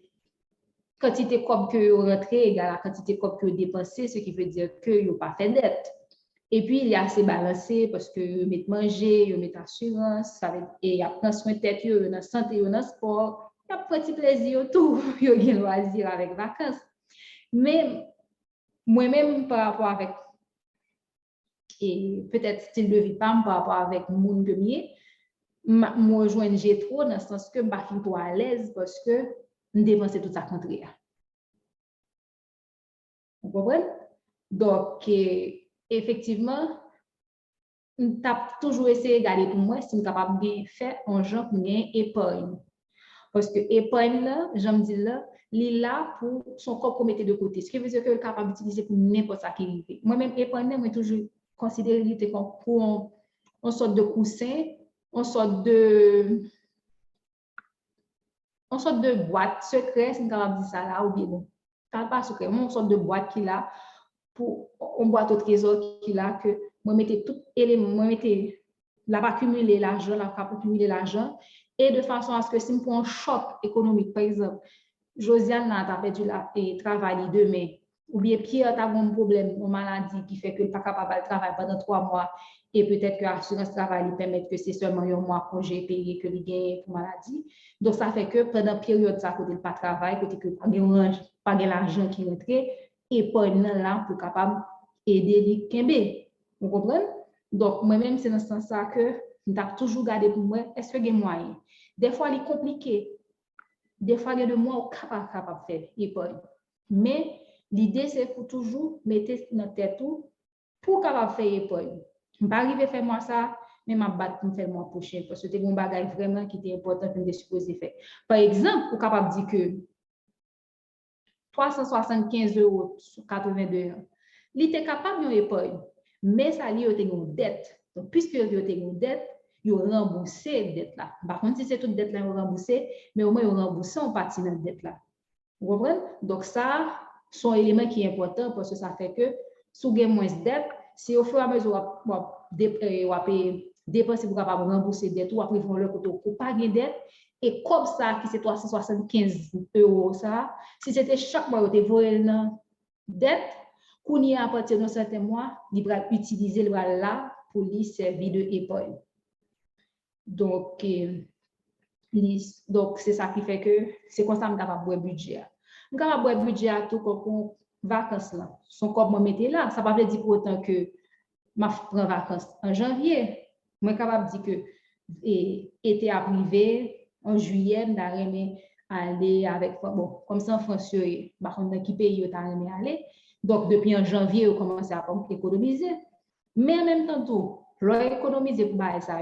quantité comme que vous rentrez égale à la quantité comme que vous dépensez, ce qui veut dire que vous n'avez pas fait dette. Et puis, il est assez balancé parce que vous mettez manger, vous mettez assurance, et il y a pris soin de tête, vous avez dans santé, vous avez dans sport, il y a petit plaisir, tout, vous avez loisir avec vacances. Mais moi-même, par rapport avec, et peut-être style de vie, par rapport avec le monde que moi, je joins trop dans le sens que je ne suis pas à l'aise parce que je dépense tout ça contre. Vous comprenez? Donc, effectivement, je toujours essayé de regarder pour moi si je suis capable de faire un genre pour gagner épargne. Parce que l'épargne, là, j'aime dire là, il est là pour son corps qu'on mettait de côté. Ce qui veut dire que est capable d'utiliser pour n'importe qui arrive. Moi-même, l'épargne, moi, toujours considéré comme pour une sorte de coussin, une sorte de boîte secrète, si on capable de dire ça là, ou bien non. Pas secret, une sorte de boîte qu'il a pour une boîte au trésor qu'il a que moi mettez tout élément, moi mettez là va accumuler l'argent, là va accumuler l'argent et de façon à ce que si on prend un choc économique, par exemple, Josiane a perdu le travail demain, ou bien Pierre a un problème, une maladie qui fait que pas capable de travailler pendant 3 mois et peut-être que l'assurance travail lui permet que c'est seulement un mois congé payé que il gagne pour maladie. Donc ça fait que pendant période ça côté pas travail, côté que pas l'argent qui rentre et pas là pour capable aider les Kembe. Vous comprenez? Donc moi-même c'est dans ce sens-là que je toujours gardé pour moi est-ce que il y a moyen. Des fois il est compliqué. Des fois, il y a de moi capable de faire épargne. Mais l'idée, c'est pour toujours mettre dans tête tout pour capable faire épargne. Je ne vais pas arriver à faire moi ça, mais je vais battre pour faire moi prochain parce que c'est un bagage vraiment qui est important que je supposé faire. Par exemple, vous capable de dire que 375 € sur 82 ans, il était capable d'épargne, mais ça lui a une dette. Donc, puisque il a une dette, il a remboursé cette dette là. Par contre, si c'est toute dette là, il a remboursé, mais au moins il a remboursé en partie de cette dette là. Vous comprenez? Donc, ça, c'est un élément qui est important parce que ça fait que si vous avez moins de dette, si au fur et à mesure vous avez dépenser pour capable rembourser des dette ou après vous le côté pour pas de dette et comme ça qui c'est 375 € ça si c'était chaque mois vous avez une dette qu'on y a à partir d'un certain mois il va utiliser le là pour lui servir de épargne. Donc c'est ça qui fait que c'est comme ça que je suis capable de budget. Je suis capable de budget tout comme vacances là. Son corps me mettait là, ça ne veut pas dire pour autant que je prends vacances en janvier. Je suis capable de dire que été arrivé en juillet, je aller avec, bon, comme ça en France, dans qui pays je aller. Donc, depuis en janvier, je commence à économiser. Mais en même temps, tout, je économiser pour ça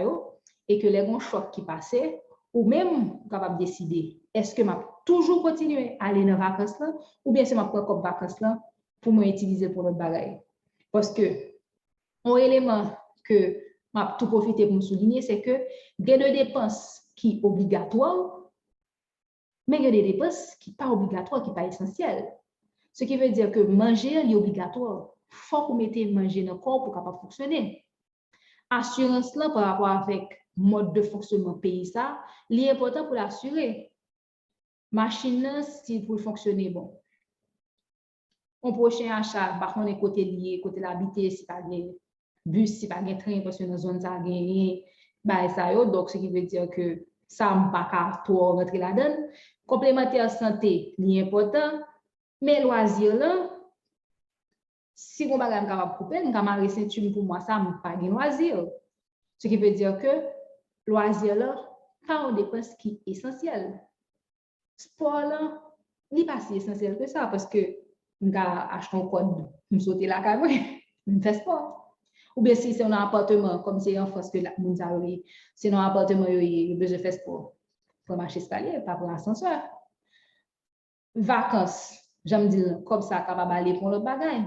et que les grands chocs qui passaient, ou même capable de décider, est-ce que je toujours continuer à aller dans les vacances là, ou bien c'est ma propre vacances là pour m'utiliser pour notre bagage. Parce que un élément que m'a tout profité pour me souligner, c'est que il y a des dépenses qui sont obligatoires, mais il y a des dépenses qui ne sont pas obligatoires, qui ne sont pas essentielles. Ce qui veut dire que manger est obligatoire. Il faut qu'on mette manger dans le corps pour capable fonctionner. Assurance là par rapport avec mode de fonctionnement pays ça, il est important pour l'assurer. Machine si pour fonctionner bon. Un prochain achat, par contre, côté lié, côté l'habiter, si pas de bus, si pas de train, parce que dans la zone, ça a gagné, donc ce qui veut dire que ça ne va pas trop rentrer là-dedans. Complémentaire santé, c'est important, mais loisir là, si on va capable couper, on va ceinture pour moi, ça ne pas de loisir. Ce qui veut dire que loisir là, pas une dépense qui est essentielle. Sport, là, n'est pas si essentiel que ça parce que je achète un code, je saute la caméra, je fais sport. Ou bien si c'est un appartement, comme c'est en France que la monde a eu, c'est un appartement, il besoin de faire sport. Pour marcher escalier, pas pour l'ascenseur. Vacances, j'aime dire comme ça, capable d'aller pour le bagage.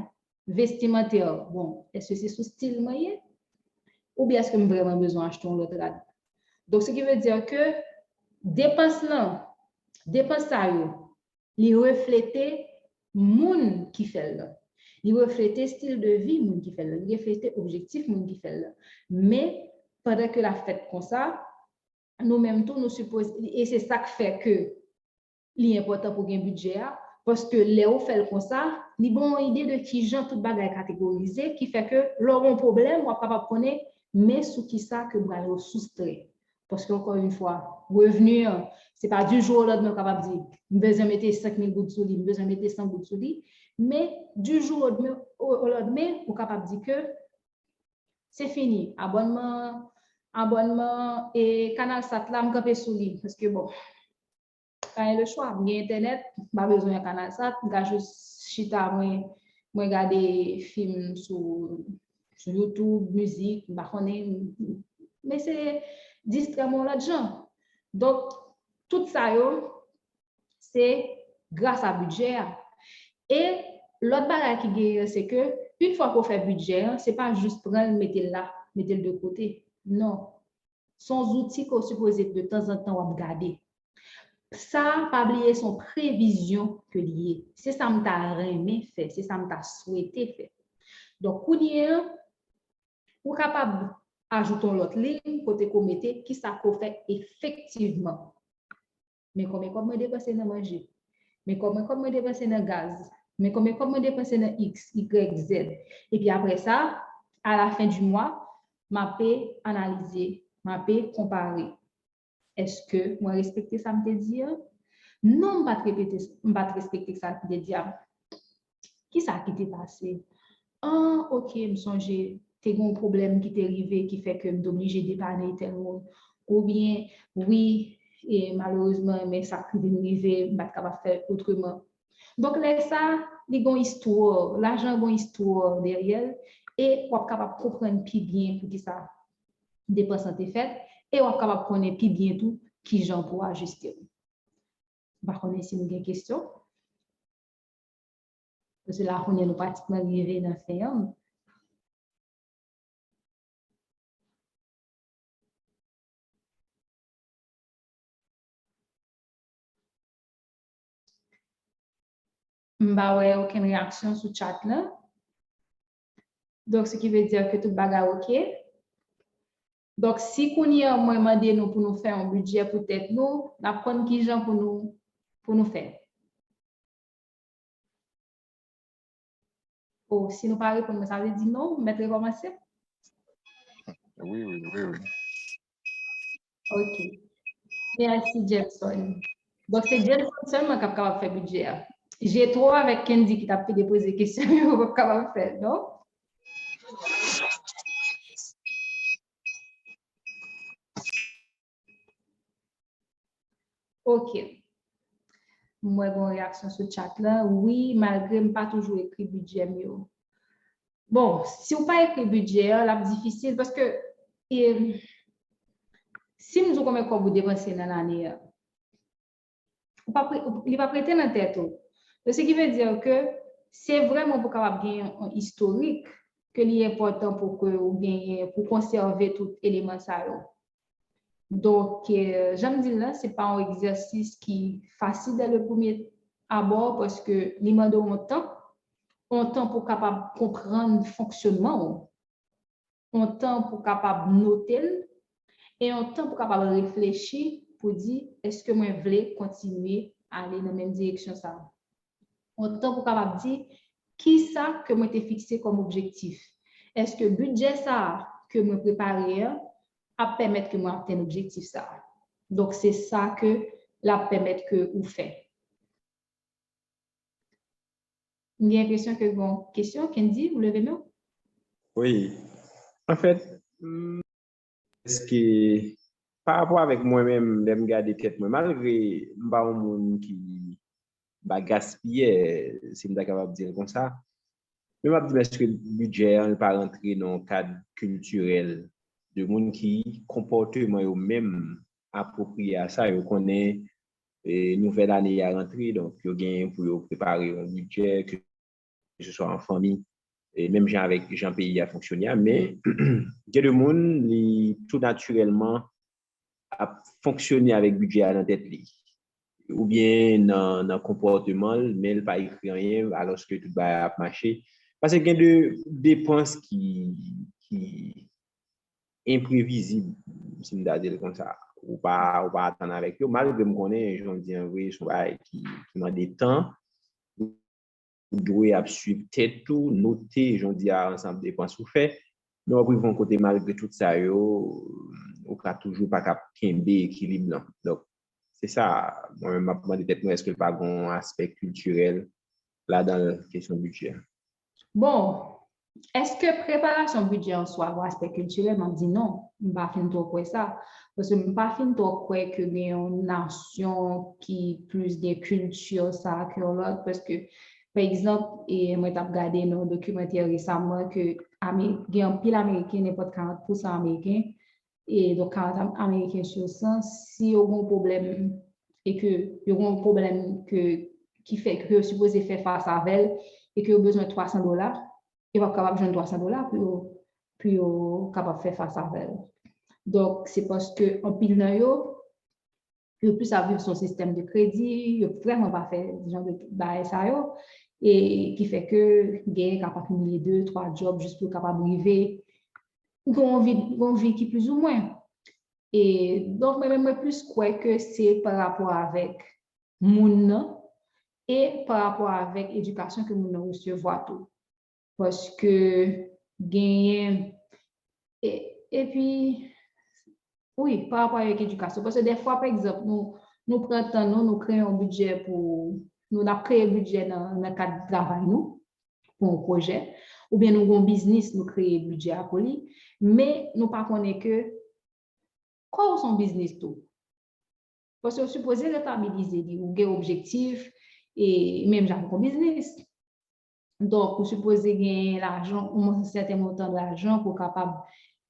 Vestimentaire, bon, est-ce que c'est sous style moyen? Ou bien est-ce que j'ai vraiment besoin d'acheter un autre rad? Donc, ce qui veut dire que dépense là, dépense ça, il reflète monde qui fait là. Il reflète style de vie monde qui fait là. Il reflète objectif monde qui fait là. Mais pendant que la fête comme ça, nous-mêmes tout nous supposons, et c'est ça qui fait que c'est important pour un budget, parce que les hauts fait comme ça, ils ont une idée de qui gens tout bagage catégorisé, qui fait que leur un problème, on va pas connaître, mais sous qui ça que vous allez soustrait. Parce qu'encore une fois, revenu, c'est pas du jour au lendemain capable de dire, je besoin mettre 5 000 gouttes sous lit, je besoin mettre 100 gouttes sous lit, mais du jour au lendemain, on est capable de dire que c'est fini, abonnement et canal sat là, je vais sous lit, parce que bon, quand le choix, j'ai internet, pas besoin de canal sat, je juste chita, moi regarder des films sur YouTube, musique, mais c'est distraitement là-dedans. Donc, tout ça, c'est grâce à budget. Et l'autre bagage qui gagne, c'est que une fois qu'on fait budget, c'est pas juste prendre, mettre là, mettre de côté. Non. Son outil qu'on suppose de temps en temps regarder. Ça, pas oublier son prévision que lié. C'est ça que t'a aimé faire, c'est ça que t'a souhaité faire. Donc, on est capable d'ajouter l'autre ligne côté qu'on mette qui ça qu'on fait effectivement. Mais comment dépenser dans manger? Mais comment dépenser dans gaz? Mais comment dépenser dans X, Y, Z? Et puis après ça, à la fin du mois, m'a peux analyser, m'a peux comparer. Est-ce que moi respecter ça me dit? Non, je ne vais pas respecter ça me dit. Qui ça qui t'est passé? Ah, ok, me songe, t'es un problème qui t'est arrivé qui fait que je suis obligé de dépanner tel monde. Ou bien, oui, et malheureusement, mais ça qui m'est arrivé, je ne vais pas faire autrement. Donc, là, ça, il y a une histoire, l'argent a une histoire derrière, et on est capable de comprendre plus bien pour qui ça dépense en fait, et on est capable de connaître plus bien tout qui j'en pour ajuster. Par contre, si nous avons des questions, parce que là, on est pratiquement arrivé dans le fin. Bah ouais, aucune réaction sur le chat là. Donc, ce qui veut dire que tout bagarre OK. Donc, si on y a moins demandé nous pour nous faire un budget, peut-être nous, apprendre qui gens pour nous faire. Oh, si nous pas répondre, ça veut dire non, mettre commencer. Oui. OK. Merci, Jackson. Donc, c'est Jackson seulement qui est capable de faire budget. J'ai trop avec Candy qui t'a fait déposer des questions, mais on va capable de faire, non? OK. Moi, bonne réaction sur le chat là. Oui, malgré pas toujours écrit budget mieux. Bon, si vous pas écrit budget, c'est difficile parce que si nous avons combien vous dépensez dans l'année, il ne va pas prêter dans la tête. Ce qui veut dire que c'est vraiment pour gagner un historique que est important pour que vous gagnez, pour conserver tout élément ça. Donc, j'aime dire là, ce n'est pas un exercice qui est facile dès le premier abord parce que il demande un temps pour capable comprendre le fonctionnement, un temps pour capable noter et un temps pour capable réfléchir pour dire est-ce que moi je veux continuer à aller dans la même direction ça. Un temps pour capable dire qui ça que moi t'ai fixé comme objectif. Est-ce que le budget ça que moi préparé à permettre que moi atteigne l'objectif ça. Donc c'est ça que la permettre que vous faites. Il y a une question que bon, question, Candy, vous levez main? Oui. En fait, est-ce que par rapport avec moi-même, je me garde tête, moi, malgré un monde qui va gaspiller, si je suis capable de dire comme ça, mais je me dis, est-ce que le budget n'est pas rentré dans le cadre culturel de monde qui comportement eux même approprié à ça, ils connaissent nouvelle année à rentrer, donc ils gagnent pour préparer un budget, que ce soit en famille, et même gens avec gens pays à fonctionner, mais il y a des monde qui tout naturellement a fonctionné avec budget à la tête ou bien dans le comportement, mais il pas écrit rien alors que tout va marcher. Parce qu'il y a des dépenses qui imprévisibles, si je dire comme ça, ou pas attendre avec eux. Malgré que je connais, je dis oui, qui ont des temps, vous devez suivre tête tout, noter, je dis ensemble des dépenses ou fait. Mais après, vont côté malgré tout ça, on n'a toujours pas qu'un équilibre. Donc, c'est ça, moi-même, ma demande peut-être, est-ce que pas un aspect culturel là dans la question budget? Bon, est-ce que préparation budget en soi, ou aspect culturel, m'a dit non, je ne pas fin trop quoi ça. Parce que je ne pas fin trop quoi que il y a une nation qui plus de culture ça que l'autre. Parce que, par exemple, et moi, j'ai regardé nos documentaires récemment que il y a un pile américain, n'importe 40% américain, et donc 40 américains sur 100, si il y a un problème et que il y a un problème qui fait que supposé faire face à elle, et que vous avez besoin de $300, et vous êtes capable de joindre $300 pour capable faire face à elle. Donc, c'est parce que en pile dans yo, il plus à vivre son système de crédit, il vraiment pas faire ce genre de bail ça yo, et qui fait que gain capable accumuler 2-3 jobs juste pour capable arriver gon vie qui plus ou moins. Et donc moi plus quoi que c'est par rapport avec moun et par rapport avec l'éducation que nous recevons tout. Parce que gagner et puis oui, par rapport avec l'éducation. Parce que des fois, par exemple, nous prenons, nous créons un budget pour, nous avons créé un budget dans le cadre de travail, nous, pour un projet, ou bien nous avons un business, nous créons un budget à Poli, mais nous ne connaissons pas que quoi est son business tout. Parce que supposé rentabiliser, ou un objectif, et même j'ai un business. Donc, vous supposez gagner l'argent, un certain montant d'argent pour capable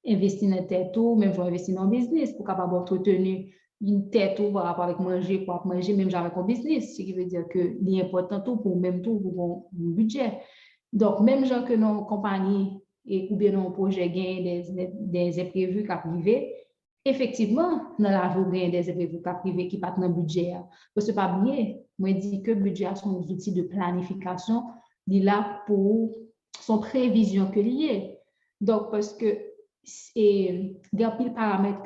investir dans tête ou même pour investir dans le business, pour capable entretenir une tête ou par rapport avec manger, pour manger même avec un business, ce qui veut dire que l'important tout pour même tout pour un budget. Donc, même gens que nos compagnies et ou bien nos projets gagnent des imprévus qui arrivent, effectivement, dans la vie, il y a des imprévus qui arrivent qui partent dans le budget. Parce que pas bien, moi, je dis que le budget sont des outils de planification, il est là pour son prévision que lié. Donc, parce que il y a pile de paramètres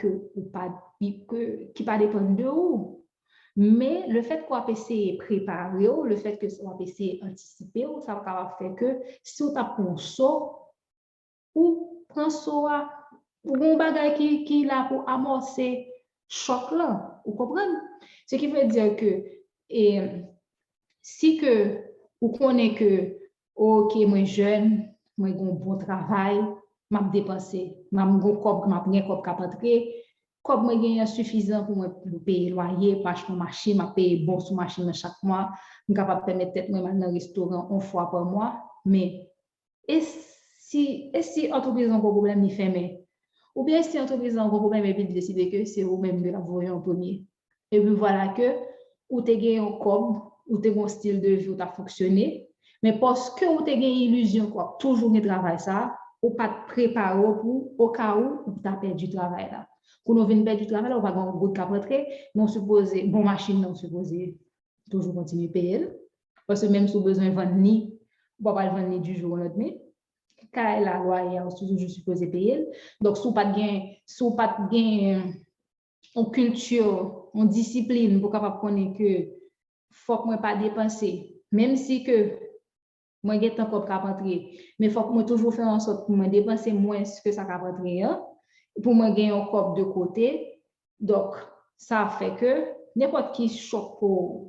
qui pas dépendent de vous. Mais le fait qu'on PC préparer, le fait que ça PC anticiper, ça va faire que si on tape un saut ou prend saut ou un bagage qui là pour amorcer choc là, vous comprenez? Ce qui veut dire que si que vous connaissez que OK, moi jeune, moi j'ai un bon travail, m'a dépensé, m'a un cop, m'a bien cop capentrer, comme moi gagne suffisant pour moi payer loyer, pour acheter une machine, m'a payer bon sur machine chaque mois, je capable permettre tête moi dans restaurant une fois par mois, mais et si entreprise a un problème ni fermé ou bien si entreprise a un problème et puis décider que c'est vous même de la voyer en premier. Et puis voilà que ou tu gagné un cob ou tu un style de vie ou tu as fonctionné, mais parce que ou tu gagné illusion quoi, toujours de travail ça, ou pas te préparer pour au cas où tu as perdu du travail là. Pour nous venir perdre du travail, on va avoir un gros cap rentrer, non supposé bon machine non supposé toujours continuer payer parce que même si vous besoin vendre ni on va pas le vendre du jour au lendemain. Car la loi est toujours supposé payer. Donc si vous pas gain en culture, en discipline pour capable connaître que faut que moi pas dépenser même si que moi j'ai encore cap rentrer mais faut que moi toujours faire en sorte pour moi dépenser moins que ça cap rentrer pour moi gagner un cop de côté donc ça fait que n'importe qui choc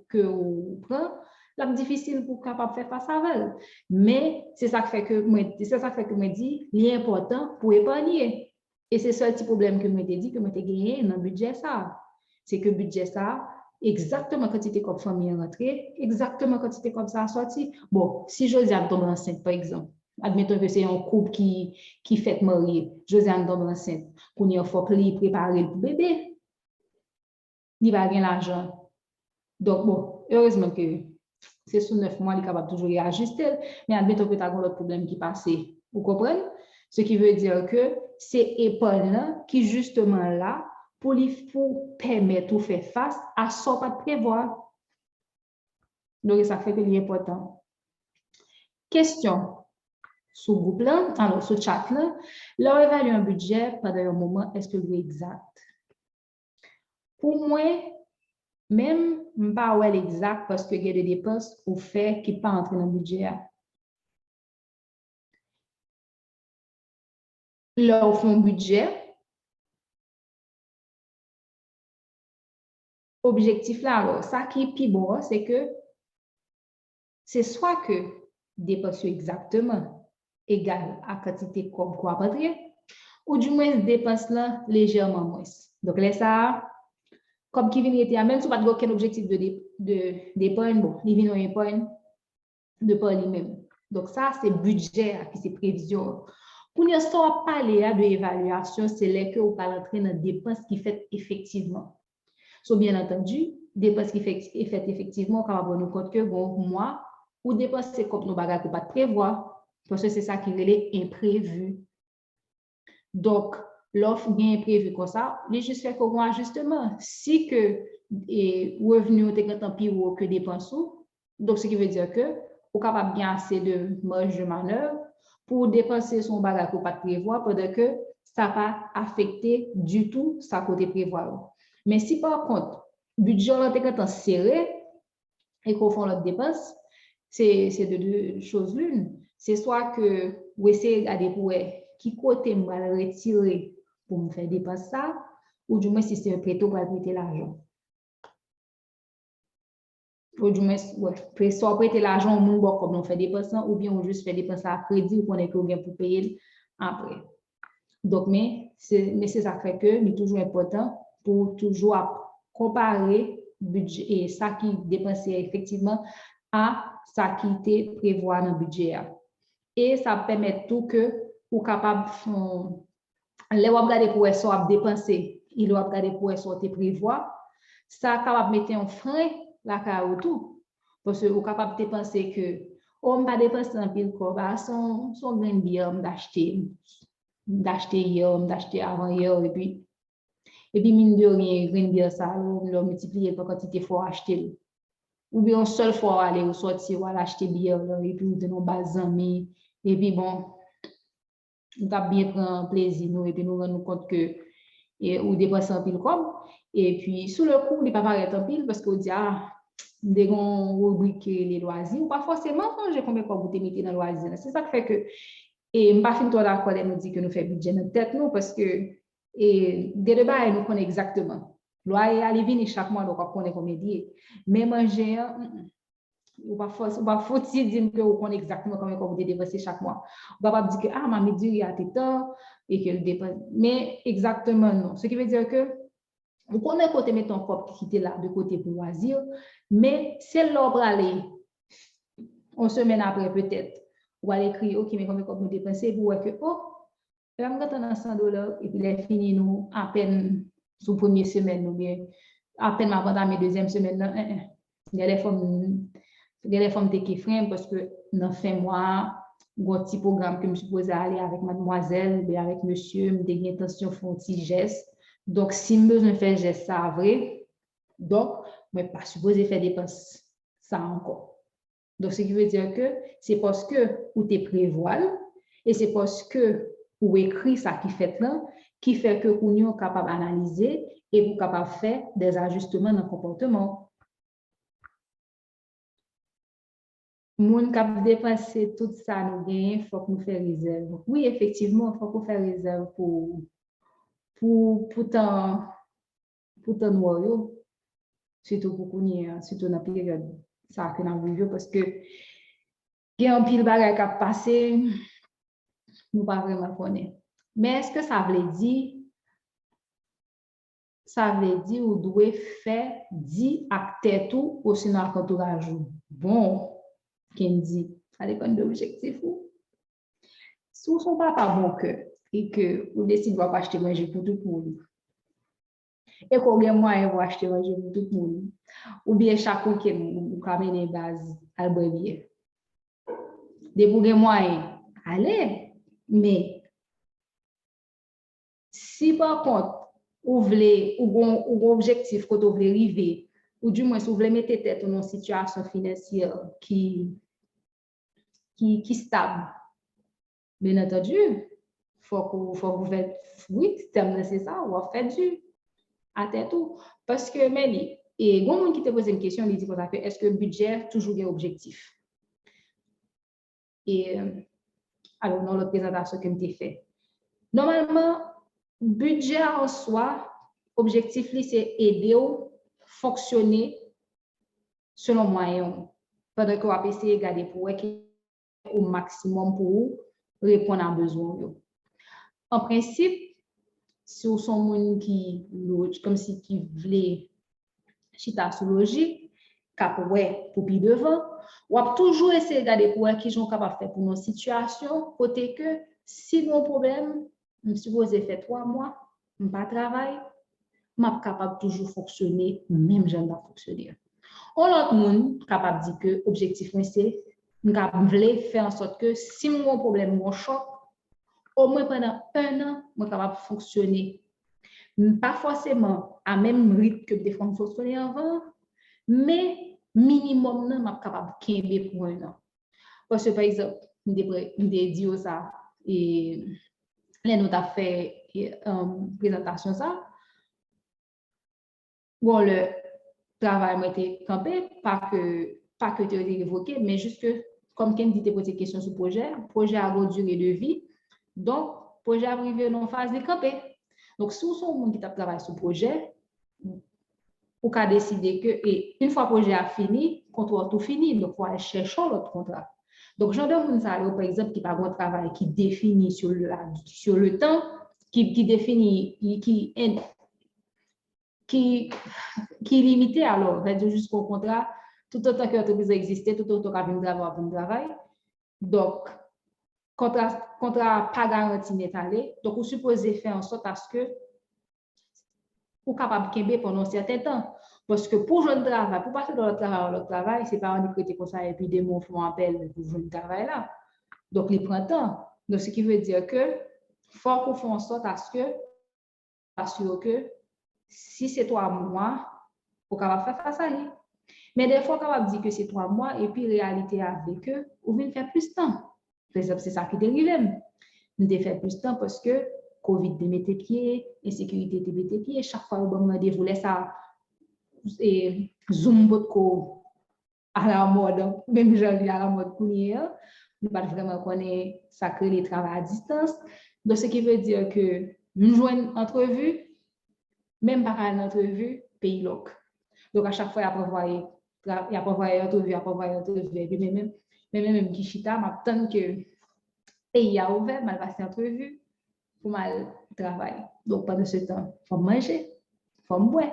que vous prend là difficile pour capable faire face à elle mais c'est ça qui fait que moi dis l'important pour épargner Et c'est ça le petit problème que je t'ai dit, que je t'ai gagné dans le budget ça. C'est que le budget ça, exactement quand tu étais comme famille rentrée, exactement quand tu étais comme ça sorti. Bon, si Josiane tombe enceinte, par exemple, admettons que c'est un couple qui fait marier, Josiane tombe enceinte, qu'on y a faut qu'il prépare le bébé, il va gagner l'argent. Donc, bon, heureusement que c'est sous 9 mois, il est capable de toujours réajuster, mais admettons que tu as un autre problème qui passe. Vous comprenez? Ce qui veut dire que c'est épargne qui justement là pour lui permettre de faire face à ce qu'on pas prévoir. Donc, ça fait que c'est important. Question. Sous le groupe là, alors sous le chat là, leur évaluer un budget pendant un moment, est-ce que c'est exact? Pour moi, même pas ouais exact parce que il y a des dépenses au fait qui pas entrer dans le budget. Leur font budget. Objectif là, alors, ça qui est plus bon, c'est que c'est soit que dépenses exactement égales à quantité comme quoi rentrer, ou du moins dépenses là légèrement moins. Donc là, ça, comme qui vient était même si pas aucun objectif d'épargne, bon, il vient une épargne de par lui-même. Donc ça, c'est budget qui c'est prévision. Pour nous parler de l'évaluation, c'est là que vous parlez entrer dans dépenses qui fait effectivement. So, bien entendu, dépenses qui fait effectivement, on va prendre compte que bon, moi, ou dépenser comme nos bagages qu'on pas prévoir, parce que c'est ça qui est imprévu. Donc, l'offre bien imprévu comme ça, les juste fait qu'on ajustement. Si que revenu est tant pis ou que dépenses, donc ce qui veut dire que on capable bien assez de marge de manœuvre pour dépenser son bagage qu'on pas prévoir, pendant que ça n'a pas affecté du tout sa côté prévoir. Mais si par contre, budget est serré et qu'on fait l'autre dépense, c'est de deux choses l'une. C'est soit que vous essayez de regarder pour qui côté me retirer pour me faire dépenser ça, ou du moins si c'est un prétexte pour prêter l'argent. Ou du moins, ouais, soit prêter l'argent au monde comme on fait dépenser, ou bien on juste fait dépenser à crédit ou qu'on est bien pour payer après. Donc, mais c'est ça fait que c'est toujours important pour toujours comparer budget et ça qui dépensait effectivement à ça qui était prévu dans le budget. Et ça permet tout que vous capable les regarder pour ça dépenser, il va regarder pour ça prévoir, ça capable mettre un frein la carrière tout parce que vous capable de penser que on va dépenser un pile quoi son grain bien d'acheter hier, d'acheter avant hier, et puis mine de rien, grain bien ça, on multiplier par quantité faut acheter. Ou bien une seule fois aller ou sortir ou aller acheter bien, et puis de nos bas amis, et puis bon, on a bien prendre plaisir, nous, et puis nous rendons compte que, ou dépenser un pile comme, et puis sous le coup, il n'est pas paraître un pile parce qu'on dit, ah, des grands rubriques les loisirs, ou pas forcément changer combien vous mettez dans le loisir. C'est ça qui fait que et je ne suis pas fin d'accord avec nous dit que nous faisons budget dans tête nous parce que des débats nous connaissons exactement. Loyer aller venir chaque mois donc on connaît combien de mais manger ou pas faut-il dire que on connaît exactement combien vous dépensez chaque mois. On va pas dire que ah ma médure a été temps et que le dépense mais exactement non. Ce qui veut dire que vous connaissez côté mettre ton propre qui était là de côté pour loisir mais c'est l'ordre aller on semaine après peut-être ou aller écrire, ok, mais combien vous dépensez pour voir que, oh, je vais dans $100 et puis les fini nous à peine sous première semaine ou bien à peine avant dans mes deuxième semaine. Il y a les femmes qui frein parce que dans fin mois, un petit programme que je suis posé aller avec mademoiselle ou avec monsieur, j'ai intention de faire un petit geste. Donc, si je besoin faire geste, ça vrai. Donc, je ne suis pas supposé faire dépenses ça encore. Donc, ce qui veut dire que c'est parce que vous te prévoit et c'est parce que vous écrit ça qui fait là, qui fait que vous êtes capable d'analyser et vous êtes capable de faire des ajustements dans le comportement. Moun cap dépasser tout ça, nous gagnons, il faut que nous fassions réserve. Oui, effectivement, il faut qu'on fasse réserve pour noir, surtout pour qu'on surtout dans la période ça que nous vivons parce que il y a un pile bagage qui a passé, nous pas vraiment connaître. Mais est-ce que ça veut dire ou doit faire 10 actes tout ou sinon à entourage? Bon, qui dit, ça dépend de l'objectif. Si vous ne pas bon cœur et que vous décidez de acheter manger pour tout le monde, et qu'on a moyen pour acheter manger pour tout le monde, ou bien chaque week-end, vous amenez une base à le bien. Des moyens, allez, mais si par contre, vous voulez, ou objectif que vous voulez arriver, ou du moins si vous voulez mettre tête dans une situation financière qui stable, bien entendu, faut que vous faites, oui, c'est ça, ou faites du à tête tout. Parce que, mais, et bon, monde qui te pose une question, il dit comme ça, est-ce que le budget toujours un objectif? Et alors, dans l'autre présentation que je fait, normalement, budget en soi, objectif, c'est aider à fonctionner selon moyen. Pendant que vous avez essayé de garder pour au maximum pour répondre à besoin. En principe, si vous êtes un qui comme si qui voulait chita sous logique, cap ouais pour puis devant, ou a toujours essayer de garder pour qui sont capables de faire pour nos situations, côté que si nous avons un problème, je suppose fait 3 mois, je ne pas travail, je suis capable toujours fonctionner, même je ne pas fonctionner. On l'autre monde capable de dire que l'objectif c'est je faire en sorte que si nous avons un problème ou un choc, au moins pendant 1 an, je suis capable de fonctionner. Pas forcément à même rythme que des fois fonctionner avant, mais minimum, je suis capable de kembe pour 1 an. Parce que par exemple, je dit ça, et les nous avons fait présentation ça, bon, le travail m'a été campé, pas que tu as été évoqué, mais juste que, comme Ken dit, tu posé question sur le projet a une durée de vie, donc, le projet a arrivé dans une phase de campé. Donc, si vous êtes un monde qui travaille sur le projet, vous pouvez décider que, et une fois que le projet a fini, le contrat tout fini, donc vous allez chercher l'autre contrat. Donc, j'en donne par exemple, qui pas un travail qui définit sur le temps, qui définit, qui est limité alors, jusqu'au contrat, tout autant que l'entreprise existe, tout autant qu'elle a un travail. Donc, contrat pas garanti n'est allé. Donc, vous supposez faire en sorte à ce que vous capable de pendant un certain temps. Parce que pour jouer le travail, pour passer dans le travail, c'est pas un décret comme ça et puis des mots font appel pour jouer le travail là. Donc, il prend temps. Donc, ce qui veut dire que faut qu'on fasse en sorte à ce que, assure que si c'est 3 mois, vous capable faire face à lui. Mais des fois, on capable dire que c'est 3 mois et puis réalité avec eux, vous venez faire plus de temps. Par exemple, c'est ça qui dérive. Nous devons faire plus de temps parce que Covid te met tes pieds, insécurité te met tes pieds. Chaque fois, vous vous laissez ça et Zoom beaucoup à la mode, même janvier à la mode première. Nous ne vraiment connaître ça crée les travaux à distance. Donc, ce qui veut dire que nous jouons une entrevue, même par une entrevue, pays loc. Donc, à chaque fois, il y a pas envoyé entrevue, et puis même Kishita m'attend que pays a ouvert, mal passé entrevue pour mal travailler. Donc, pendant ce temps, il faut manger, il faut boire.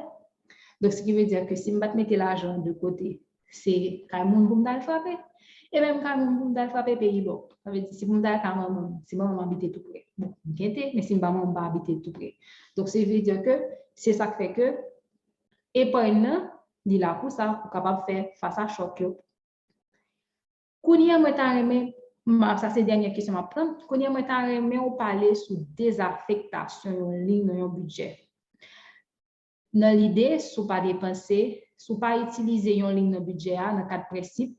Donc, ce qui veut dire que si je mets l'argent de côté, c'est quand même pour me frapper. Et même quand même pour me frapper pays loc. Ça veut dire si je me si maman habite tout près. Bon, mais si maman pas habiter tout près. Donc, ça veut dire que c'est ça qui fait que épargne dit là pour ça pour capable faire face à choc. Kounia moi ça c'est dernière question m'a prendre. Kounia moi on parler sur désaffectation en ligne dans un budget. Dans l'idée, sous pas dépenser, sous pas utiliser une ligne dans budget dans quatre principes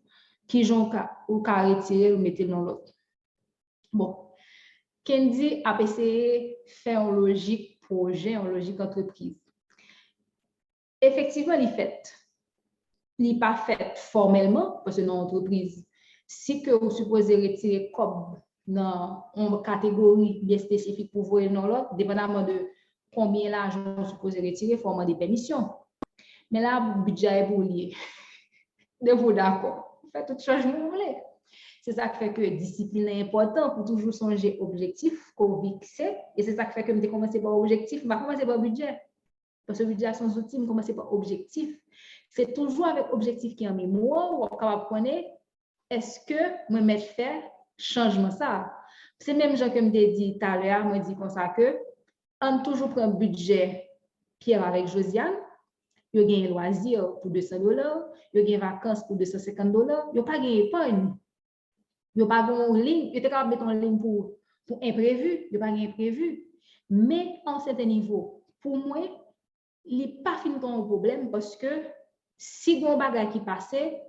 qui j'ont ou ka retirer ou mettre dans l'autre. Bon. Kendi a essayé faire une logique projet, une logique entreprise. Effectivement, il fait. Il n'est pas fait formellement parce que dans l'entreprise, si que vous supposez retirer comme dans une catégorie bien spécifique pour voir dans l'autre, dépendamment de combien l'argent vous supposez retirer, il faut demander permission. Mais là, le budget est pour lier. De vous d'accord. Vous faites tout changement vous voulez. C'est ça qui fait que discipline est important pour toujours songer objectif qu'on fixe. Et c'est ça qui fait que je commencé par objectif, je commencé par budget. Parce que le budget a son outil, je commence par objectif. C'est toujours avec objectif qui est en mémoire, ou on va connaître, est-ce que moi mettre faire changement ça? C'est même genre que je t'ai dit tout à l'heure, moi dit comme ça que on toujours prend budget Pierre avec Josiane, il y a un loisir pour $200, il y a vacances pour $250, il n'y a pas de épargne. Il n'y a pas de ligne, il y a capable de mettre en ligne pour imprévu, il n'y a pas d'imprévu. Mais en certain niveau, pour moi, il n'est pas fini ton problème parce que si on bagage qui passait,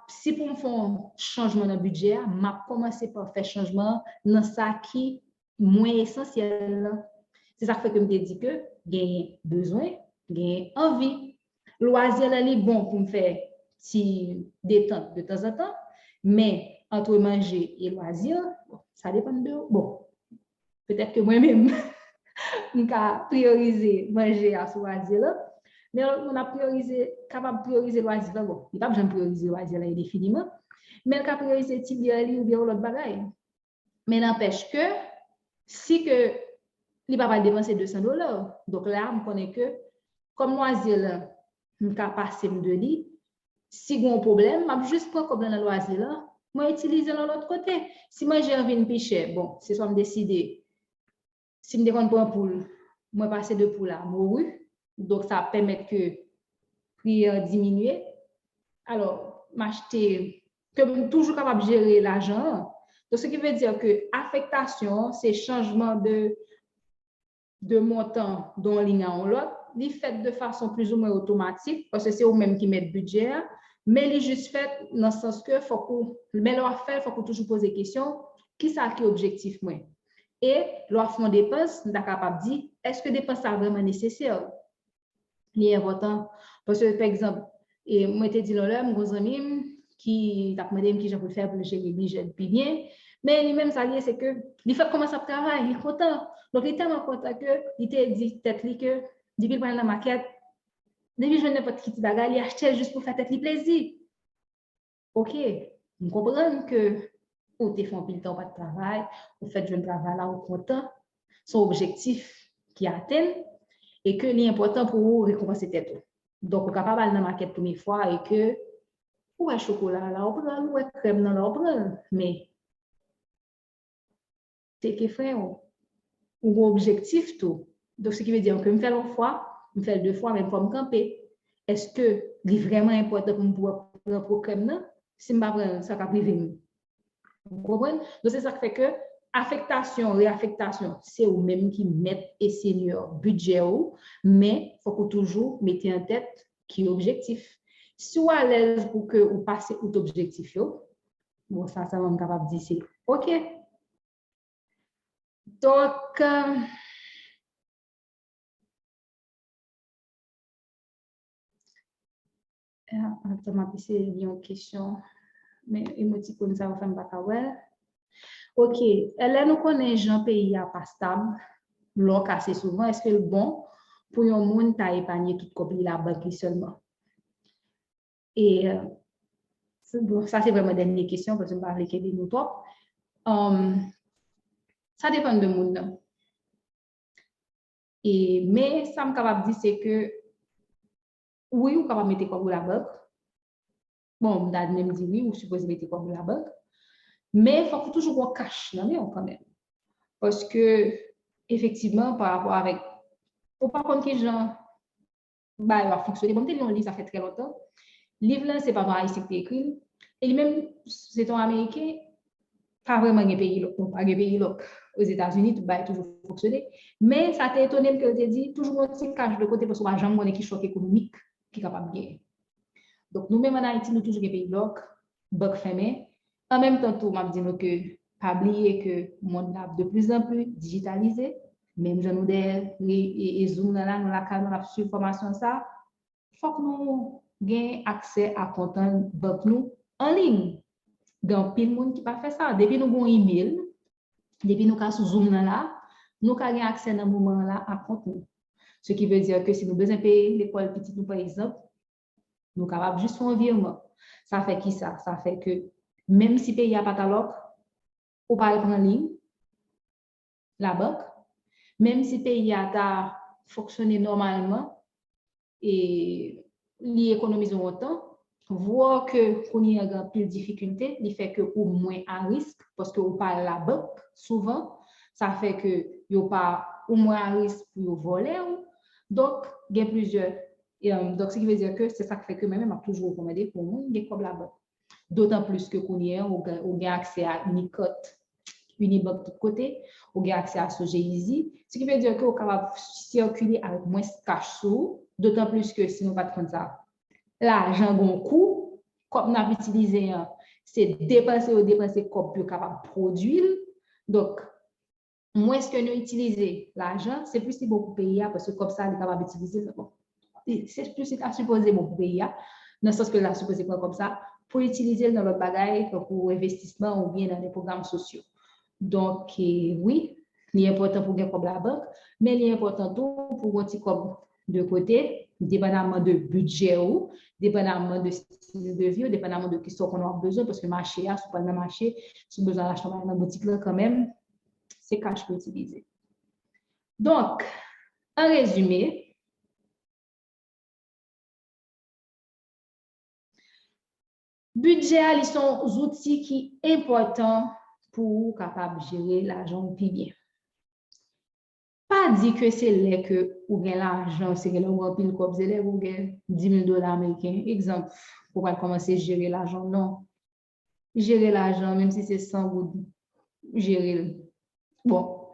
si pour me faire un changement dans le budget, je commence par faire changement dans ça qui est moins essentiel. C'est ça qui fait que je me dis que j'ai besoin, j'ai envie. Loisir est bon pour me faire si détente de temps en temps, mais entre manger et loisir, ça dépend de bon. Peut-être que moi-même, je vais prioriser manger à ce loisir-là, mais on a capable de prioriser loisir. Bon, il n'y a pas besoin de prioriser loisir indéfiniment, mais on a prioriser tibia ou bien l'autre bagaille. Mais n'empêche que si que il va pas dépenser $200, donc là, on connaît que comme loisir là, je vais passer de lui. Si j'ai un problème, je vais juste prendre comme dans le loisir là, je vais utiliser de l'autre côté. Si moi j'ai envie de pêcher, bon, c'est soit me décider. Si je me décompte pour un poule, je vais passer de poule à mourir. Donc ça permet que le prix diminue. Alors, m'acheter, que toujours capable de gérer l'argent. Donc, ce qui veut dire que affectation, c'est changement de montant d'un ligne à l'autre, il fait de façon plus ou moins automatique, parce que c'est eux-mêmes qui mettent budget, mais il est juste fait dans le sens que faut qu'on, mais leur faire, faut qu'on toujours pose des questions, qui ça qui est objectif moi? Et leur font dépense, on est capable de dire, est-ce que dépense est vraiment nécessaire? C'est important, parce que par exemple, et moi je dit là, mon ami qui t'a demandé qui je peux faire pour gérer budget puis bien, mais lui-même ça c'est que il fait commencer à travailler, il est content. Donc il est tellement content que il t'a dit tête li que depuis qu'il prend la maquette, depuis je n'importe qui bagarre, il achetait juste pour faire tête li plaisir. OK, on comprend que ou tu fais un peu temps pas de travail, ou fait je travail là au content, son objectif qui atteint et que l'important pour vous récompenser tête. Donc on capable dans la maquette première fois et que ouais chocolat là on prend ouais crème là on prend mais c'est que frère ou objectif tout. Donc ce qui veut dire que me faire une fois, me faire deux fois même pour me camper. Est-ce que c'est vraiment important pour me prendre pour crème là si me prendre ça va priver. Vous comprenez? Donc c'est ça qui fait que affectation, réaffectation, c'est eux même qui mettent et senior budget mais il faut que toujours mettez en tête qui est objectif. Si vous êtes à l'aise pour que vous passez out objectif, bon, ça va me capable de dire c'est OK. Donc, ça m'a passé une question, mais émoticône, ça va faire un bac. OK, là, nous connaissons un pays à pas stable, l'on assez souvent. Est-ce que c'est bon pour un monde à épargner toute copie la banque seulement? Et bon, ça, c'est vraiment la dernière question parce que je ne vais pas parler de nous trop. Ça dépend de monde. Mais ça me capable de dire c'est que oui, vous capable mettre quoi pour la banque. Bon, on même dit oui, vous supposez mettre quoi pour la banque. Mais il faut toujours qu'on cache quand même. Parce que, effectivement, par rapport avec. Pour pas contre les gens, bah, il va fonctionner. Bon, on lit ça fait très longtemps. Le livre là, c'est pas dans Haïti qui est écrit. Et même, c'est un Américain, pas vraiment un pays aux États-Unis, tout va toujours fonctionner. Mais ça t'a étonné que tu dit toujours un petit cache de côté parce qu'on va jamais monnaie qui choc économique qui est capable de gagner. Donc, nous-mêmes en Haïti, nous toujours un pays bloc, banque fermée. En même temps, tout, m'a dit que pas oublier que le monde est de plus en plus digitalisé. Même je nous des Zoom là, nous la formation ça. Il faut que nous ayons accès à content banque nous en ligne. Donc, pile monde qui pas fait ça. Depuis nous avons un email, depuis nous avons Zoom là, nous avons accès dans ce moment là à compte nous. Ce qui veut dire que si nous besoin payer l'école petite nous par exemple, nous sommes capables juste faire un virement. Ça fait qui ça? Ça fait que même si pays a pas talok, ou pas le prendre ligne, la banque, même si pays a fonctionné normalement et li économise autant, voir que qu'on y a plus de difficultés, il fait que ou moins à risque parce que ou pas la banque souvent, ça fait que yo pas ou moins à risque pour voler. Donc, il y a plusieurs. Donc, ce qui veut dire que c'est ça qui fait que même m'a toujours recommandé pour moi, il y a comme la banque. D'autant plus que qu'on y a, on a accès à Unicode, Unibank de côté, on a accès à Soje Easy, ce qui veut dire qu'on est capable de circuler avec moins de cash sous, d'autant plus que si nous ne pas de ça, l'argent bon coût, comme on a utilisé, c'est dépenser ou dépenser comme pour capable de produire. Donc, moins que nous utilisons l'argent, c'est plus si beaucoup payer parce que comme ça, on est capable d'utiliser. Bon, c'est plus si à supposer beaucoup payer, dans le sens que là, supposé pas comme ça, pour utiliser dans notre bagage, pour investissement ou bien dans les programmes sociaux. Donc, oui, il est important pour gagner comme la banque, mais il est important tout pour un petit comme de côté, dépendamment de budget ou, dépendamment de style de vie, ou dépendamment de qui qu'on a besoin, parce que le marché, si pas le marché, si besoin d'acheter dans la boutique, là, quand même, c'est cash pour utiliser. Donc, en résumé, budget, ils sont des outils qui sont importants pour capable gérer l'argent plus bien. Pas dit que c'est là que vous gagnez l'argent, c'est que là vous pile comme c'est là vous gagnez $10,000 américains. Exemple, pour pas commencer à gérer l'argent, non. Gérer l'argent, même si c'est 100 gouttes, gérer. Bon,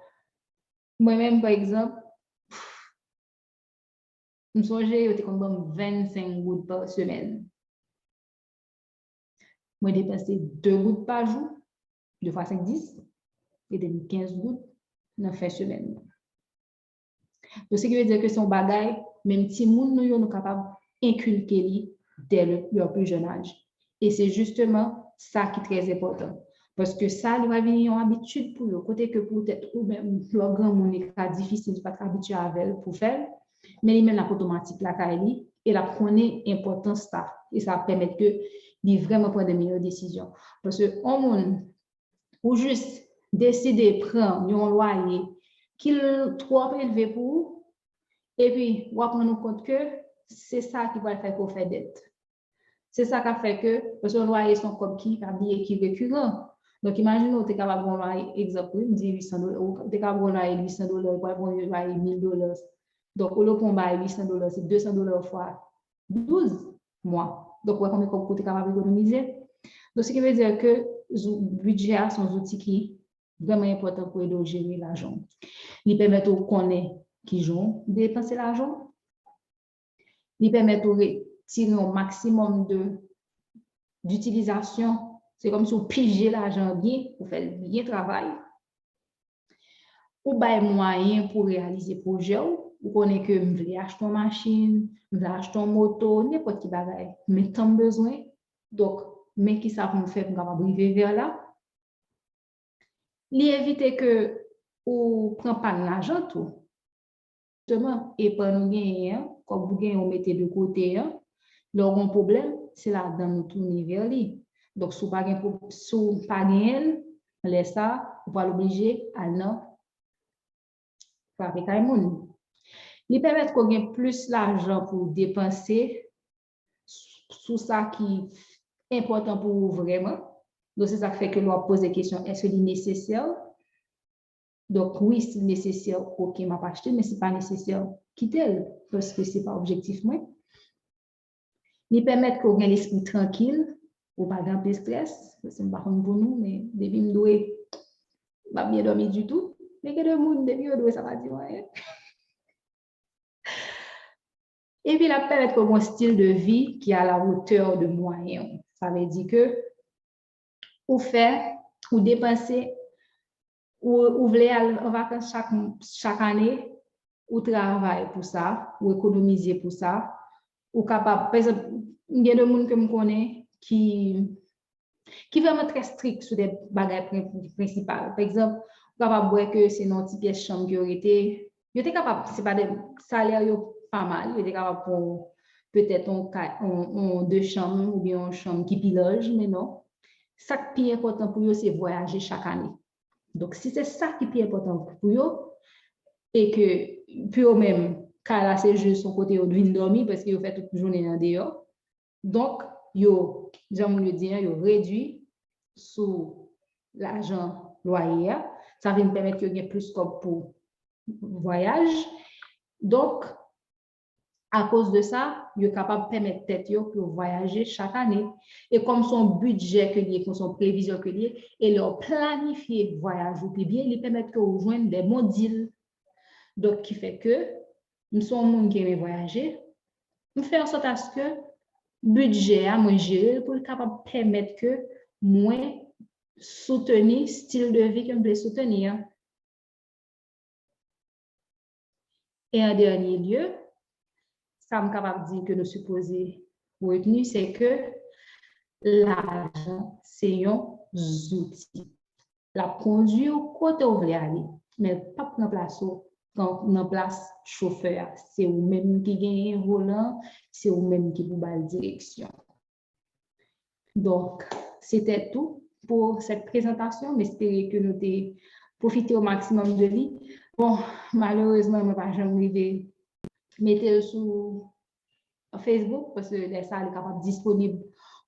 moi-même, par exemple, je me souviens, j'étais comme 25 gouttes par semaine. Moi, j'ai dépensé 2 gouttes par jour, 2 fois 5, 10, et 15 gouttes dans la semaine. Donc, ce qui veut dire que son bagage, même si nous sommes capables d'inculquer dès leur plus jeune âge. Et c'est justement ça qui est très important. Parce que ça, il va venir en habitude pour eux. Côté que peut-être, ou même, leur grand monde est difficile, de pas habitué avec pour faire, mais il met la automatique la caille et la prenez importance ça. Et ça permet que de vraiment prendre de meilleures décisions. Parce que on monde ou juste décider de prendre un loyer qui est trop élevé pour vous, et puis on va prendre compte que c'est ça qui va faire qu'on fait dette. C'est ça qui fait que, parce que le loyer sont comme qui est récurrent. Donc, imaginez, tu es capable de loyer, exemple, je dis $800, tu es capable de loyer $800, pour avoir un loyer $1,000. Donc, au lieu qu'on baille $800, c'est $200 fois 12 mois. Donc, on va combien tu es capable d'économiser. Donc, ce qui veut dire que le budget sont des outils qui sont vraiment importants pour aider à gérer l'argent. Ils permettent aux connaître qui ont dépensé l'argent. Ils permettent de retirer un maximum d'utilisation. C'est comme si vous pigez l'argent bien, vous faites bien travail. Ou avez moyen pour réaliser le projet. Vous connaissez que vous voulez acheter une machine, vous voulez acheter une moto, n'importe qui bagaille. Mais tant besoin. Donc, mais qui ça vous fait pour arriver vers là? Éviter que vous ne preniez pas l'argent tout. Justement, et pas nous gagner, comme vous gagnez, vous mettez de côté. Leur un problème, c'est là dans nous tourner vers lui. Donc, si vous n'avez pas gagné, laissez ça, vous allez l'obliger à non fabriquer un monde. Il permet qu'on ait plus d'argent pour dépenser sur ça qui est important pour vous vraiment. Donc, c'est ça qui fait que l'on pose des questions. Est-ce que c'est nécessaire? Donc, oui, c'est nécessaire, ok, m'a pas acheté, mais c'est pas nécessaire, quittez-le, parce que c'est pas objectif, moi. Il permet qu'on ait l'esprit tranquille, ou pas grand stress, c'est pas comme pour nous, mais depuis me doué, pas bien dormir du tout, mais que le monde depuis me doué, ça va dire, ouais. Et puis, la permet qu'on ait un style de vie qui est à la hauteur de moyens. Ça veut dire que, ou faire, ou dépenser, ou voulez aller en vacances chaque année, ou travailler pour ça, ou économiser pour ça, ou capable, par exemple, il y a des gens que je connais qui vraiment très strict sur des bagages principales. Par exemple, capable de voir que c'est une petite pièce chambre qui aurait été, il était capable, c'est pas des salaires pas mal, il était capable pour peut-être deux chambres ou bien une chambre qui piloge, mais non. ça qui est important pour eux, c'est voyager chaque année. Donc, si c'est ça qui est plus important pour eux, et que puis eux-mêmes, car là, c'est juste son côté de venir dormir parce qu'ils ont fait toute la journée en dehors. Donc, j'aime le dire, ils réduit sous l'argent loyer. Ça va nous permettre qu'il y ait plus comme pour voyage. Donc, à cause de ça, il est capable de permettre tête pour voyager chaque année. Et comme son budget que lié, comme son prévision que lié, et leur planifier voyage ou bien, il permet que vous joignent des bons deals. Donc, qui fait que nous sommes monde qui aime voyager, nous faisons en sorte à ce que budget à moi gérer pour être capable de permettre que moi soutenir style de vie que je veux soutenir. Et en dernier lieu, ça me capable de dire que nous supposons retenir, c'est que l'argent, c'est un outil. La conduire au côté où vous voulez aller, mais pas prendre place en place chauffeur. C'est vous-même qui gagne un volant, c'est vous-même qui vous bat la direction. Donc, c'était tout pour cette présentation. J'espère que nous avons profité au maximum de lui. Bon, malheureusement, je ne vais pas jamais mettre sur Facebook parce que les salles sont disponibles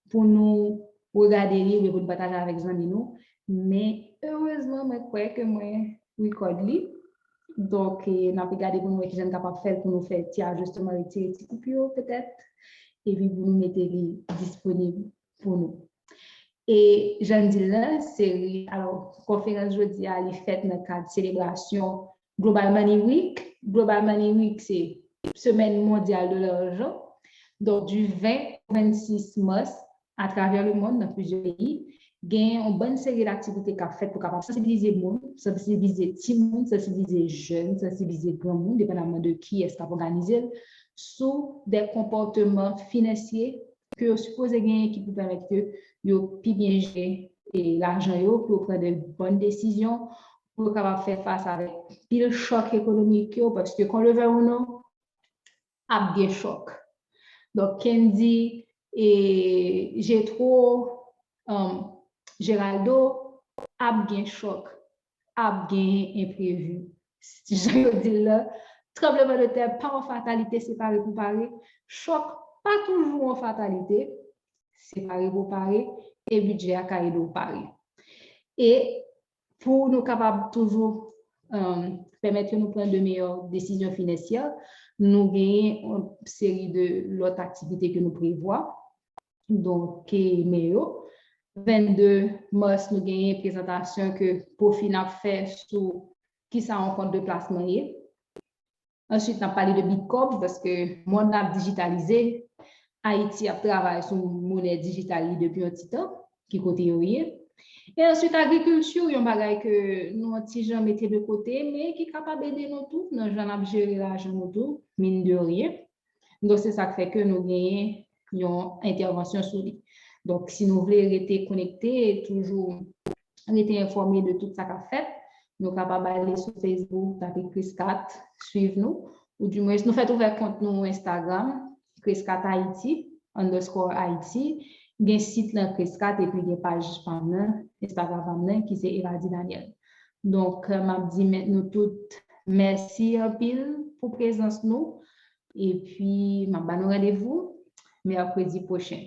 pour nous regarder et pour nous partager avec nous. Mais heureusement, je crois que moi, record lui. Donc, on a regardé pour nous qui sommes capables de faire pour nous faire justement retirer petit coupure peut-être et puis pour nous mettre disponible pour nous. Et j'en dis là, c'est alors conférence jeudi à les fêtes dans le cadre de célébration Global Money Week. Global Money Week, c'est semaine mondiale de l'argent. Donc, du 20 au 26 mars, à travers le monde, dans plusieurs pays, il y a une bonne série d'activités qu'a fait pour sensibiliser le monde, sensibiliser tout le monde, sensibiliser jeunes, sensibiliser grand monde, dépendamment de qui est-ce qui a organisé, sur des comportements financiers que vous supposez gagner qui vous permettent que vous puissiez bien gérer l'argent pour prendre de bonnes décisions, pour faire face avec le choc économique, parce que quand le veut ou non, a bien choc. Donc, Kendi et j'ai trop Géraldo a bien choc, a bien imprévu. Si je dis là, tremblement de terre, pas en fatalité, séparé pour parer. Choc, pas toujours en fatalité, séparé pour parer, et budget à cahier pour parer. Et pour nous capables toujours permettre de nous prendre de meilleures décisions financières, nous gagnons une série d'autres activités que nous prévoyons. Donc, meilleur. 22 mars, nous avons une présentation que Profil a fait sur qui ça en compte de placement. Ensuite, on a parlé de Bitcoin parce que le monde a digitalisé. Haïti a travaillé sur une monnaie digitale depuis un petit temps, qui côté rien. Et ensuite, l'agriculture, il y a un bagage que nous avons mis de côté, mais qui est capable d'aider nous tous. Nous avons géré l'argent nous tous, mine de rien. Donc, c'est ça qui fait que nous gagnons une intervention sur lui. Donc, si nous voulons rester connectés et toujours rester informés de tout ça qu'a fait, nous sommes capables d'aller sur Facebook, taper Chris4, suivre nous, ou du moins, nous faisons ouvrir compte nous Instagram, Chris4 Haïti, _Haïti, il y a un site là, Chris4, et puis il y a une page Instagram qui c'est Eladi Daniel. Donc, je dis maintenant toutes merci un pile pour la présence nous, et puis je vous rendez-vous mercredi prochain.